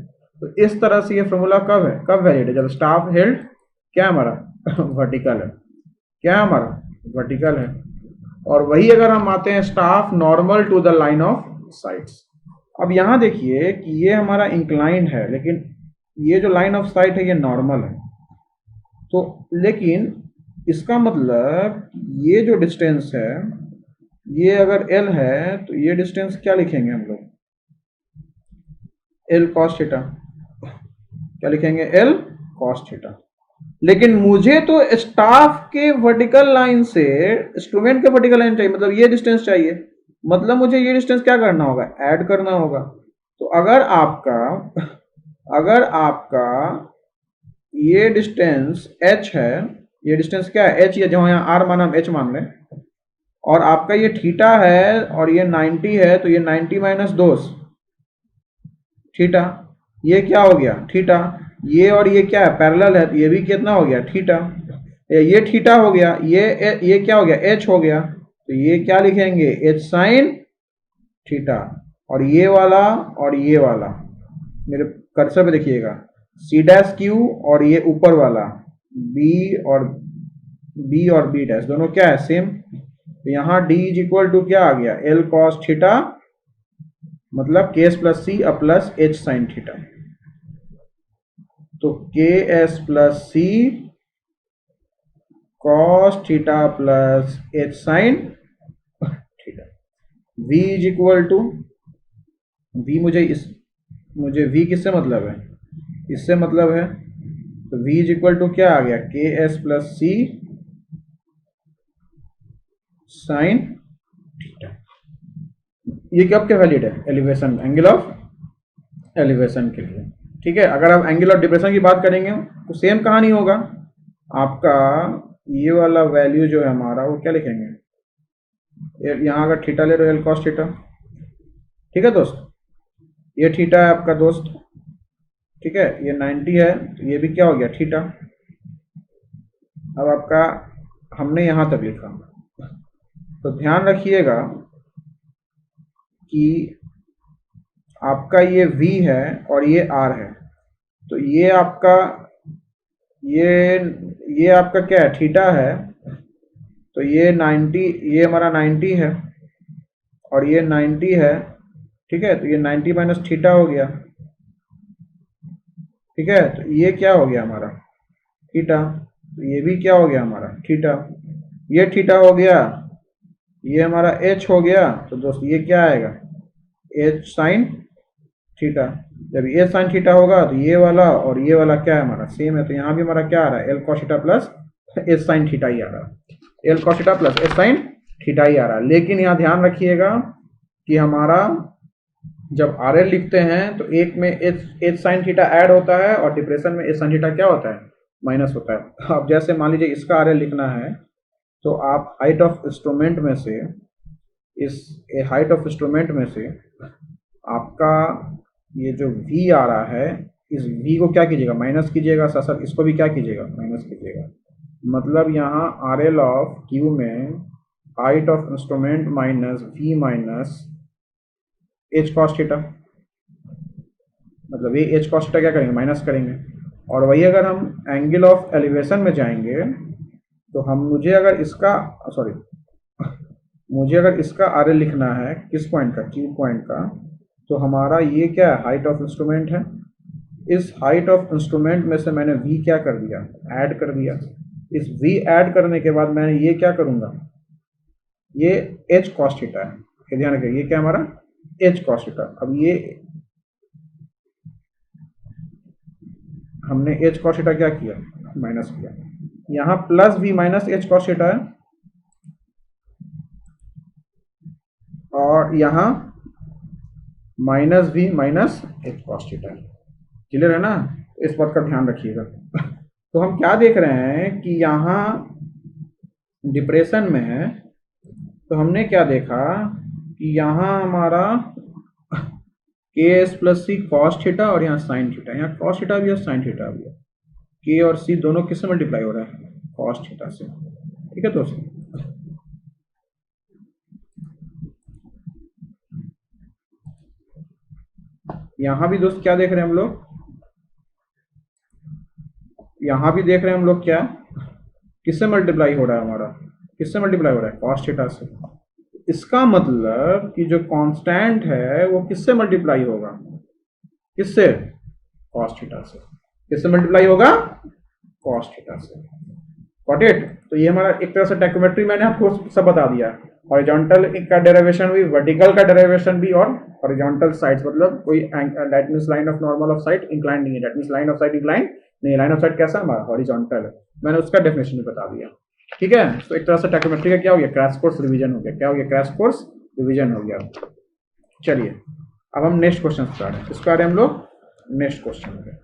तो इस तरह से ये फॉर्मूला कब है, कब वैलिड है, जब स्टाफ हेल्ड क्या हमारा वर्टिकल है, क्या हमारा वर्टिकल है। और वही अगर हम आते हैं staff normal to the line of sights. अब यहाँ देखिए कि ये हमारा इंक्लाइंड है, लेकिन ये जो लाइन ऑफ साइट है ये नॉर्मल है, तो लेकिन इसका मतलब ये जो डिस्टेंस है ये अगर L है, तो ये डिस्टेंस क्या लिखेंगे हम लोग L cos थीटा, क्या लिखेंगे L cos थीटा। लेकिन मुझे तो स्टाफ के वर्टिकल लाइन से इंस्ट्रूमेंट के वर्टिकल लाइन चाहिए, मतलब ये डिस्टेंस चाहिए, मतलब मुझे ये डिस्टेंस क्या करना होगा ऐड करना होगा। तो अगर आपका ये डिस्टेंस h है, ये डिस्टेंस क्या है h, ये जो यहाँ r माना हम h मान लें, और आपका ये थीटा है और ये 90 है, तो ये 90 माइनस 2 थीटा, ये क्या हो गया थीटा, ये और ये क्या है पैरेलल है, तो ये भी कितना हो गया थीटा, ये थीटा हो गया, ये क्या हो गया h हो गया, तो ये क्या लिखेंगे h साइन थीटा, और ये वाला मेरे कर्सर पे देखिएगा C डैश Q, और ये ऊपर वाला B और B डैश दोनों क्या है सेम। तो यहाँ D इज इक्वल टू क्या आ गया L cos थीटा, मतलब KS प्लस C अब प्लस H साइन थीटा, तो KS plus C cos theta plus H sine theta. V is equal to V, मुझे V किससे मतलब है, इससे मतलब है, तो V इज इक्वल टू क्या आ गया KS plus C sine theta. ये कब के वैलिड है एलिवेशन, एंगल ऑफ एलिवेशन के लिए, ठीक है। अगर आप एंगल ऑफ डिप्रेशन की बात करेंगे तो सेम कहानी होगा, आपका ये वाला वैल्यू जो है हमारा वो क्या लिखेंगे, यहाँ अगर थीटा ले रहे हो L cos थीटा, ठीक है दोस्त, ये थीटा है आपका दोस्त, ठीक है, ये 90 है, तो ये भी क्या हो गया थीटा। अब आपका हमने यहाँ तक लिखा, तो ध्यान रखिएगा कि आपका ये V है और ये R है, तो ये आपका ये ये आपका क्या है, थीटा है, तो ये 90, ये हमारा 90 है और ये 90 है, ठीक है, तो ये 90 माइनस थीटा हो गया, ठीक है, तो ये क्या हो गया हमारा थीटा, तो ये भी क्या हो गया हमारा थीटा, ये थीटा हो गया, ये हमारा एच हो गया, तो दोस्त ये क्या आएगा एच साइन थीटा। जब ये साइन थीटा होगा तो ये वाला और ये वाला क्या है हमारा सेम है, तो यहाँ भी हमारा क्या आ रहा है L cos theta plus H sine theta ही आ रहा है, L cos theta plus H sine theta ही आ रहा है। लेकिन यहाँ ध्यान रखिएगा कि हमारा जब आर एल लिखते हैं तो एक में एच साइन थीटा ऐड होता है और डिप्रेशन में एच साइन थीटा क्या होता है माइनस होता है। अब जैसे मान लीजिए इसका आर एल लिखना है तो आप हाइट ऑफ इंस्ट्रूमेंट में से इस हाइट ऑफ इंस्ट्रूमेंट में से आपका ये जो v आ रहा है इस v को क्या कीजिएगा माइनस कीजिएगा, साथ साथ इसको भी क्या कीजिएगा माइनस कीजिएगा। मतलब यहाँ आर एल ऑफ क्यू में height of instrument minus v minus H cos theta, मतलब ये एच कॉस थीटा क्या करेंगे माइनस करेंगे। और वही अगर हम एंगल ऑफ एलिवेशन में जाएंगे तो हम मुझे अगर इसका आर एल लिखना है किस पॉइंट का क्यू पॉइंट का, तो हमारा ये क्या है हाइट ऑफ इंस्ट्रूमेंट है, इस हाइट ऑफ इंस्ट्रूमेंट में से मैंने v क्या कर दिया ऐड कर दिया, इस v ऐड करने के बाद मैंने ये क्या करूँगा ये h cos थीटा है, ये ध्यान रखिए ये क्या हमारा h cos थीटा। अब ये हमने h cos थीटा क्या किया माइनस किया, यहाँ plus v minus h cos theta है और यहाँ minus v minus h cos theta है। क्लियर है ना, इस बात का ध्यान रखिएगा। तो हम क्या देख रहे हैं कि यहाँ डिप्रेशन में है तो हमने क्या देखा कि यहाँ हमारा के S plus C cos theta और यहाँ साइन थीटा, यहाँ कॉस थीटा भी है साइन थीटा भी है, के और सी दोनों किससे मल्टीप्लाई हो रहा है कॉस थीटा से, ठीक है दोस्तों। यहाँ भी दोस्त क्या देख रहे हैं हम लोग, यहाँ भी देख रहे हैं हम लोग क्या किससे मल्टीप्लाई हो रहा है हमारा, किससे मल्टीप्लाई हो रहा है कॉस थीटा से। इसका मतलब कि जो कांस्टेंट है वो किससे मल्टीप्लाई होगा, किससे कॉस थीटा से, किससे मल्टीप्लाई होगा कॉस थीटा से। Got it. तो ये हमारा एक तरह से टेक्नोमेट्री मैंने आपको सब बता दिया, हॉरिजॉन्टल का डेरिवेशन भी, वर्टिकल का डेरिवेशन भी, और हॉरिजॉन्टल साइड्स मतलब कोई that means line of normal of side incline नहीं है, that means line of side incline नहीं, लाइन ऑफ साइड कैसा हमारा हॉरिजॉन्टल है, मैंने उसका डेफिनेशन भी बता दिया, ठीक है। तो एक तरह से टेक्नोमेट्री का क्या हो गया क्रैश कोर्स रिवीजन हो गया, क्या हो गया क्रैश कोर्स रिवीजन हो गया। चलिए अब हम नेक्स्ट क्वेश्चन स्टार्ट है, इस बारे हम लोग नेक्स्ट क्वेश्चन में।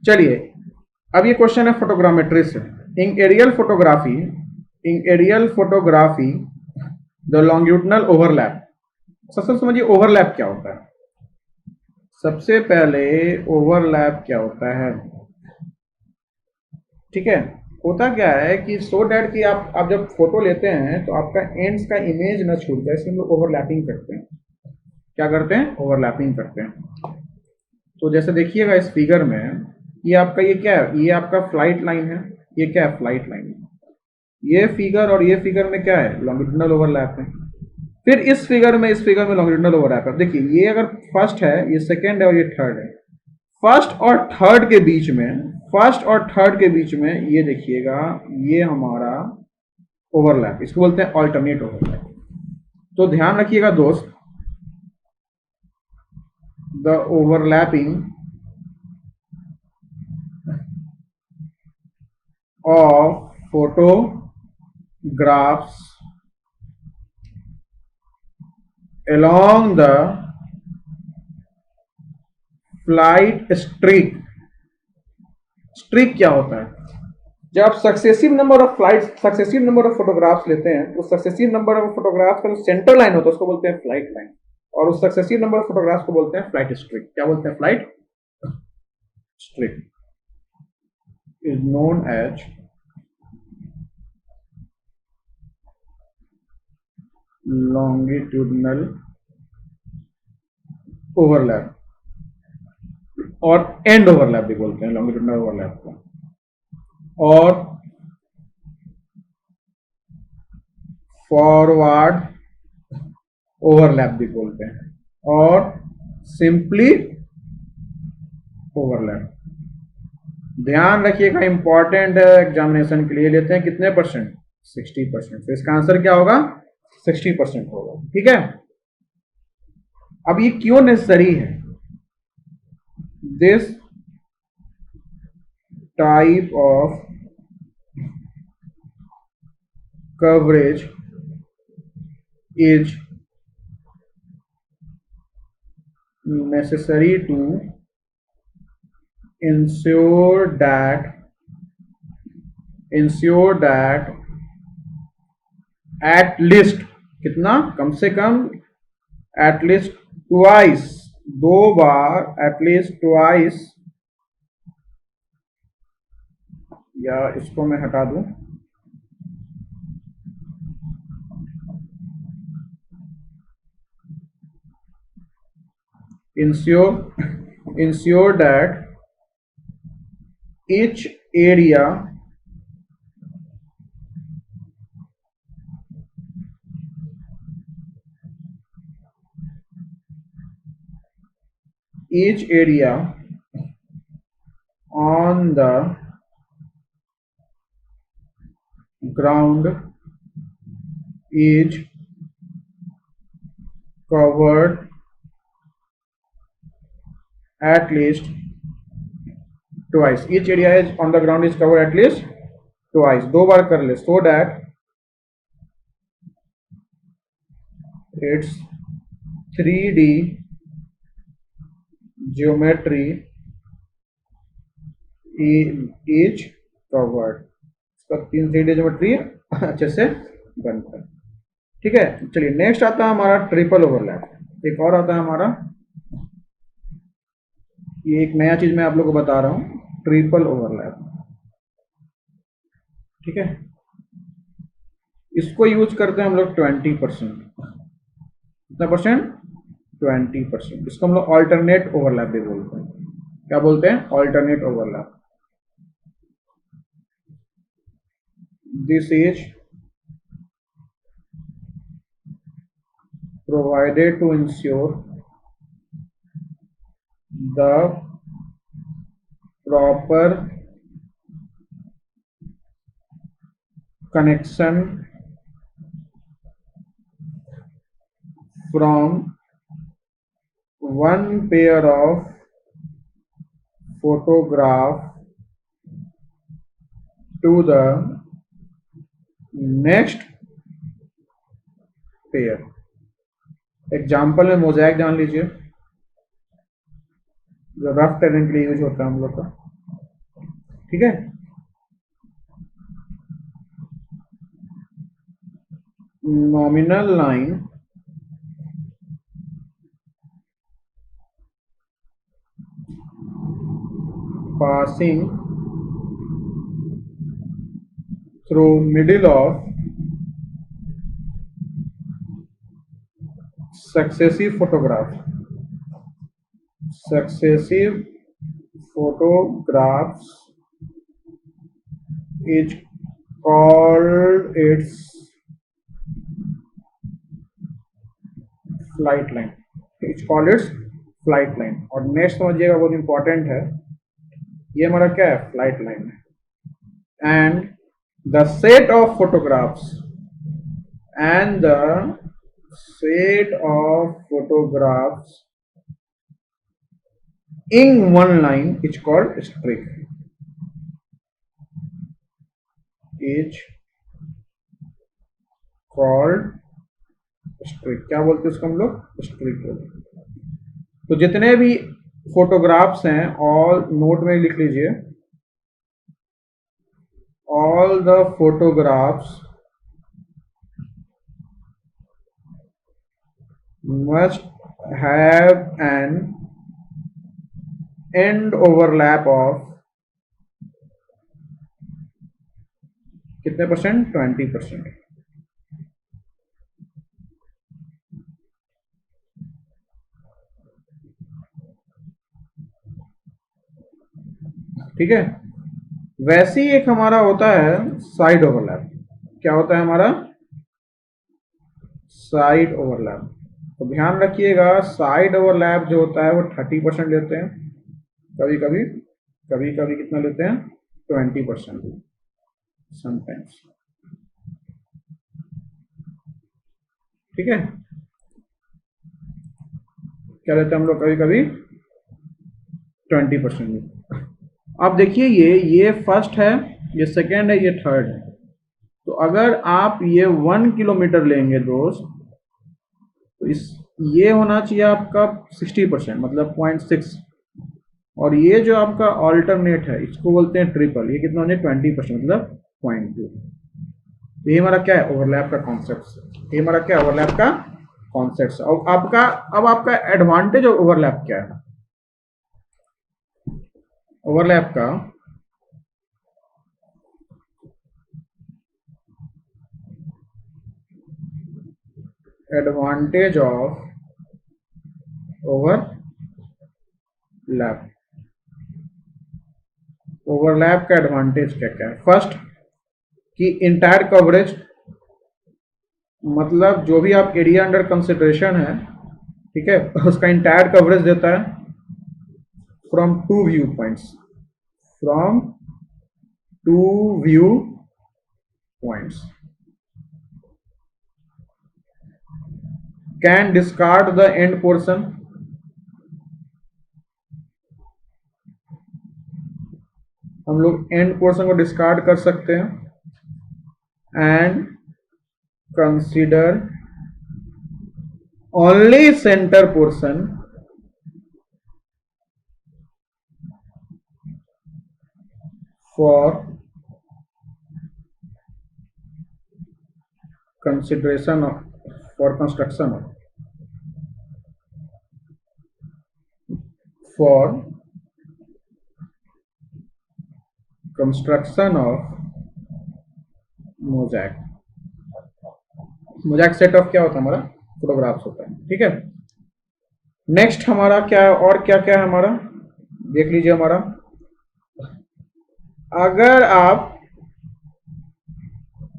चलिए अब ये क्वेश्चन है फोटोग्रामेट्री से। In aerial photography the longitudinal overlap. सबसे समझिए ओवरलैप क्या होता है, सबसे पहले ओवरलैप क्या होता है, ठीक है। होता क्या है कि सो डैट कि आप जब फोटो लेते हैं तो आपका एंड्स का इमेज न छूट जाए, इसलिए हम लोग ओवरलैपिंग करते हैं। क्या करते हैं ओवरलैपिंग करते हैं। तो जैसे देखिएगा इस फिगर में ये आपका ये क्या है, ये आपका फ्लाइट लाइन है, ये क्या है फ्लाइट लाइन, ये फिगर और ये फिगर में क्या है लॉन्गिट्यूडनल ओवरलैप है। फिर इस फिगर में लॉन्गिट्यूडनल ओवरलैप है। देखिए ये अगर फर्स्ट है, ये सेकंड है और ये थर्ड है, फर्स्ट और थर्ड के बीच में ये देखिएगा ये हमारा ओवरलैप, इसको बोलते हैं ऑल्टरनेट ओवरलैप। तो ध्यान रखिएगा दोस्त, the overlapping of photographs along the flight streak। Streak क्या होता है, जब सक्सेसिव नंबर ऑफ फोटोग्राफ्स लेते हैं तो सक्सेसिव नंबर ऑफ फोटोग्राफ्स का जो सेंटर लाइन होता है उसको बोलते हैं फ्लाइट लाइन, और उस सक्सेसिव नंबर ऑफ फोटोग्राफ्स को बोलते हैं फ्लाइट स्ट्रिक। क्या बोलते हैं? Flight strip is known as longitudinal overlap, और एंड ओवरलैप भी बोलते हैं लॉन्गिट्यूडनल ओवरलैप को, और फॉरवर्ड ओवरलैप भी बोलते हैं, और सिंपली ओवरलैप। ध्यान रखिएगा, इंपॉर्टेंट है एग्जामिनेशन के लिए। लेते हैं कितने परसेंट? 60%। तो इसका आंसर क्या होगा? 60% होगा। ठीक है, अब ये क्यों नेसेसरी है? This type of coverage is necessary to ensure that at least कितना? कम से कम at least twice, 2 bar, at least twice, या इसको मैं हटा दूं, ensure that each area on the ground is covered at least twice. Each area is on the ground is covered at least twice. 2 बार कर ले, so that its 3D geometry is covered. इसका 3D geometry अच्छे से बनता है। ठीक है, चलिए नेक्स्ट आता है हमारा ट्रिपल ओवरलैप। एक और आता है हमारा, ये एक नया चीज मैं आप लोगों को बता रहा हूं, ट्रिपल ओवरलैप। ठीक है, इसको यूज करते हैं हम लोग 20%। कितना परसेंट? 20%। इसको हम लोग ऑल्टरनेट ओवरलैप भी बोलते हैं। क्या बोलते हैं? Alternate overlap. This is provided to ensure the proper connection from one pair of photograph to the next pair। Example में मोज़ैक जान लीजिए, जो रफ टेरेन के लिए यूज होता है हम लोग का। ठीक है, nominal line passing through middle of successive photographs is called its flight line। It's called its flight line। और नेक्स्ट समझिएगा, बहुत इंपॉर्टेंट है, ये हमारा क्या है? फ्लाइट लाइन है। And the set of photographs in one line is called streak। क्या बोलते हैं उसको हम लोग? स्ट्रिक बोलते हैं। तो जितने भी फोटोग्राफ्स हैं ऑल नोट में लिख लीजिए, all the photographs must have an end overlap of कितने परसेंट 20%. ठीक है. वैसे ही एक हमारा होता है साइड ओवरलैप. क्या होता है हमारा साइड ओवरलैप? तो ध्यान रखिएगा, साइड ओवरलैप जो होता है वो 30% लेते हैं, कभी कभी कभी कभी कितना लेते हैं 20% समटाइम्स. ठीक है. क्या लेते हैं हम लोग कभी कभी 20%. अब देखिए ये फर्स्ट है, ये सेकेंड है, ये थर्ड है. तो अगर आप ये 1 किलोमीटर लेंगे दोस्त, तो इस ये होना चाहिए आपका 60%, मतलब 0.6. और ये जो आपका ऑल्टरनेट है इसको बोलते हैं ट्रिपल, ये कितना होने 20%, मतलब 0.2. ये हमारा क्या है ओवरलैप का कॉन्सेप्ट. ये हमारा क्या ओवरलैप का कॉन्सेप्ट. अब आपका एडवांटेज ऑफ ओवरलैप क्या है? ओवरलैप का एडवांटेज ऑफ ओवरलैप. ओवरलैप का एडवांटेज क्या क्या है? फर्स्ट कि इंटायर कवरेज, मतलब जो भी आप एरिया अंडर कंसिडरेशन है, ठीक है, उसका इंटायर कवरेज देता है from two view points. From two view points. Can discard the end portion. हम लोग एंड पोर्शन को डिस्कार्ड कर सकते हैं. And consider only centre portion for consideration of for construction of for construction of mosaic. Mosaic set of क्या होता है हमारा फोटोग्राफ्स होता है. ठीक है. नेक्स्ट हमारा क्या है और क्या क्या है हमारा देख लीजिए. हमारा अगर आप,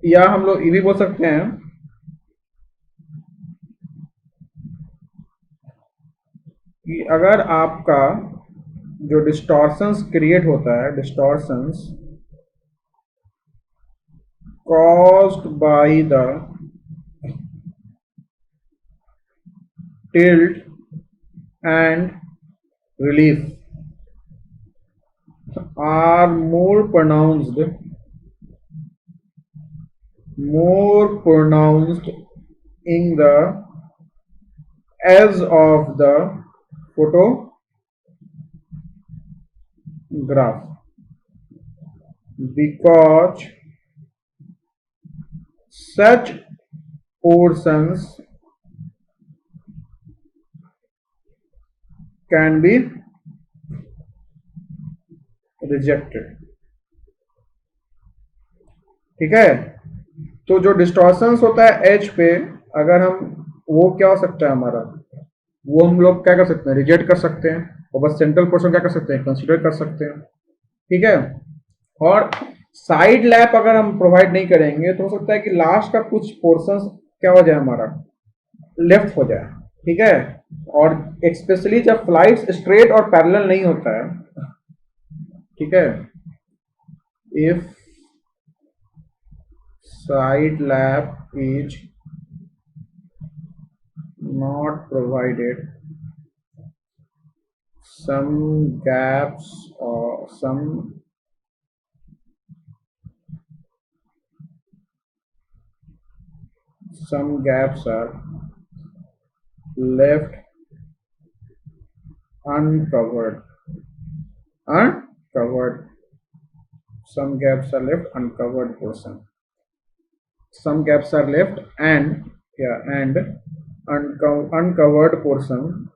या हम लोग ये भी बोल सकते हैं कि अगर आपका जो डिस्टॉर्शंस क्रिएट होता है, distortions caused by the tilt and relief are more pronounced in the edge of the photograph, because such portions can be rejected. ठीक है. तो जो डिस्टॉर्शंस होता है एज पे, अगर हम, वो क्या हो सकता है हमारा, वो हम लोग क्या कर सकते हैं रिजेक्ट कर सकते हैं. और बस सेंट्रल पोर्शन क्या कर सकते हैं कंसीडर कर सकते हैं. ठीक है. और साइड लैप अगर हम प्रोवाइड नहीं करेंगे तो हो सकता है कि लास्ट का कुछ पोर्शंस क्या हो जाए हमारा लेफ्ट हो जाए. ठीक है. और स्पेशली जब फ्लाइट्स स्ट्रेट और पैरेलल नहीं होता है. ठीक है. If side lap is not provided, some gaps or some gaps are left uncovered. some gaps are left, uncovered portion, some gaps are left, and yeah, and uncovered portion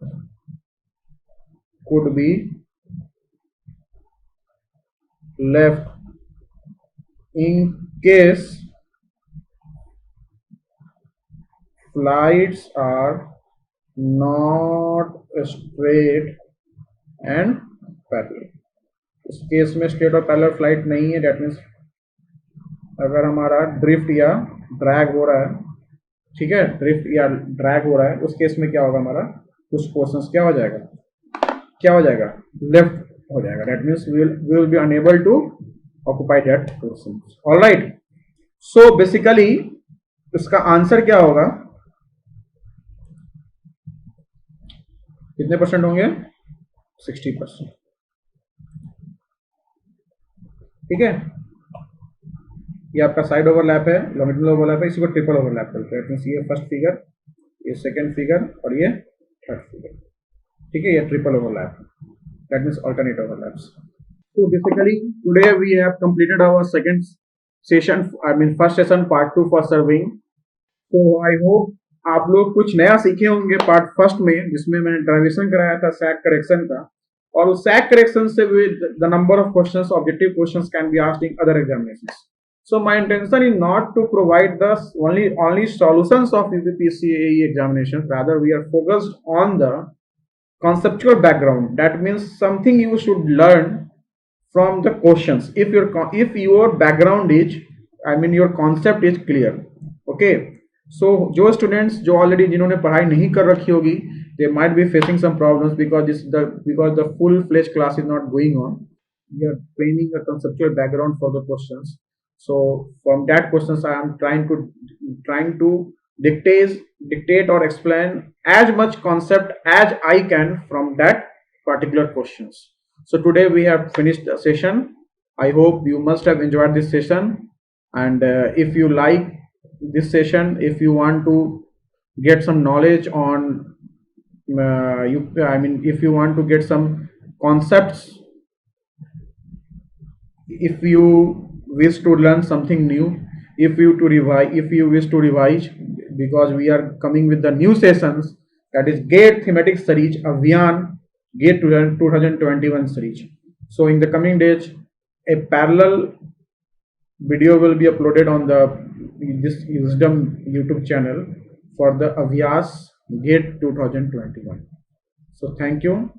could be left in case flights are not straight and parallel. इस case में straight और parallel flight नहीं है, that means अगर हमारा drift या drag हो रहा है, ठीक है, ड्रिफ्ट या ड्रैग हो रहा है, उस केस में क्या होगा, हमारा कुछ पोर्शंस क्या हो जाएगा, लेफ्ट हो जाएगा. That means we will be unable to occupy that portion. Alright, so basically इसका आंसर क्या होगा, कितने परसेंट होंगे, 60%. ठीक है, ये आपका साइड ओवरलैप है, लॉन्गिट्यूडनल ओवरलैप है, इसी को ट्रिपल ओवरलैप करते हैं. ये फर्स्ट फिगर, ये सेकंड फिगर और ये थर्ड फिगर. ठीक है, ये triple overlap, that means alternate overlaps. So basically today we have completed our second session, I mean first session part 2 for surveying. So I hope आप लोग कुछ नया सीखे होंगे पार्ट फर्स्ट में, जिसमें मैंने डेरिवेशन कराया था सैक करेक्शन का, और उस सैक करेक्शन से the number of questions, objective questions can be asked in other examinations. So my intention is not to provide the only solutions of UPPCAE examinations. Rather, we are focused on the conceptual background. That means something you should learn from the questions. If your background is, I mean your concept is clear. Okay. So जो students जो already जिन्होंने पढ़ाई नहीं कर रखी होगी, they might be facing some problems because the full-fledged class is not going on. We are training a conceptual background for the questions. So from that questions I am trying to dictate or explain as much concept as I can from that particular questions. So today we have finished the session. I hope you must have enjoyed this session, and if you like this session, if you want to get some knowledge on if you want to get some concepts, if you wish to learn something new, if you wish to revise, because we are coming with the new sessions, that is GATE thematic series, Avyan GATE 2021 series. So in the coming days a parallel video will be uploaded on this Wisdom YouTube channel for the Avyas GATE 2021. So thank you.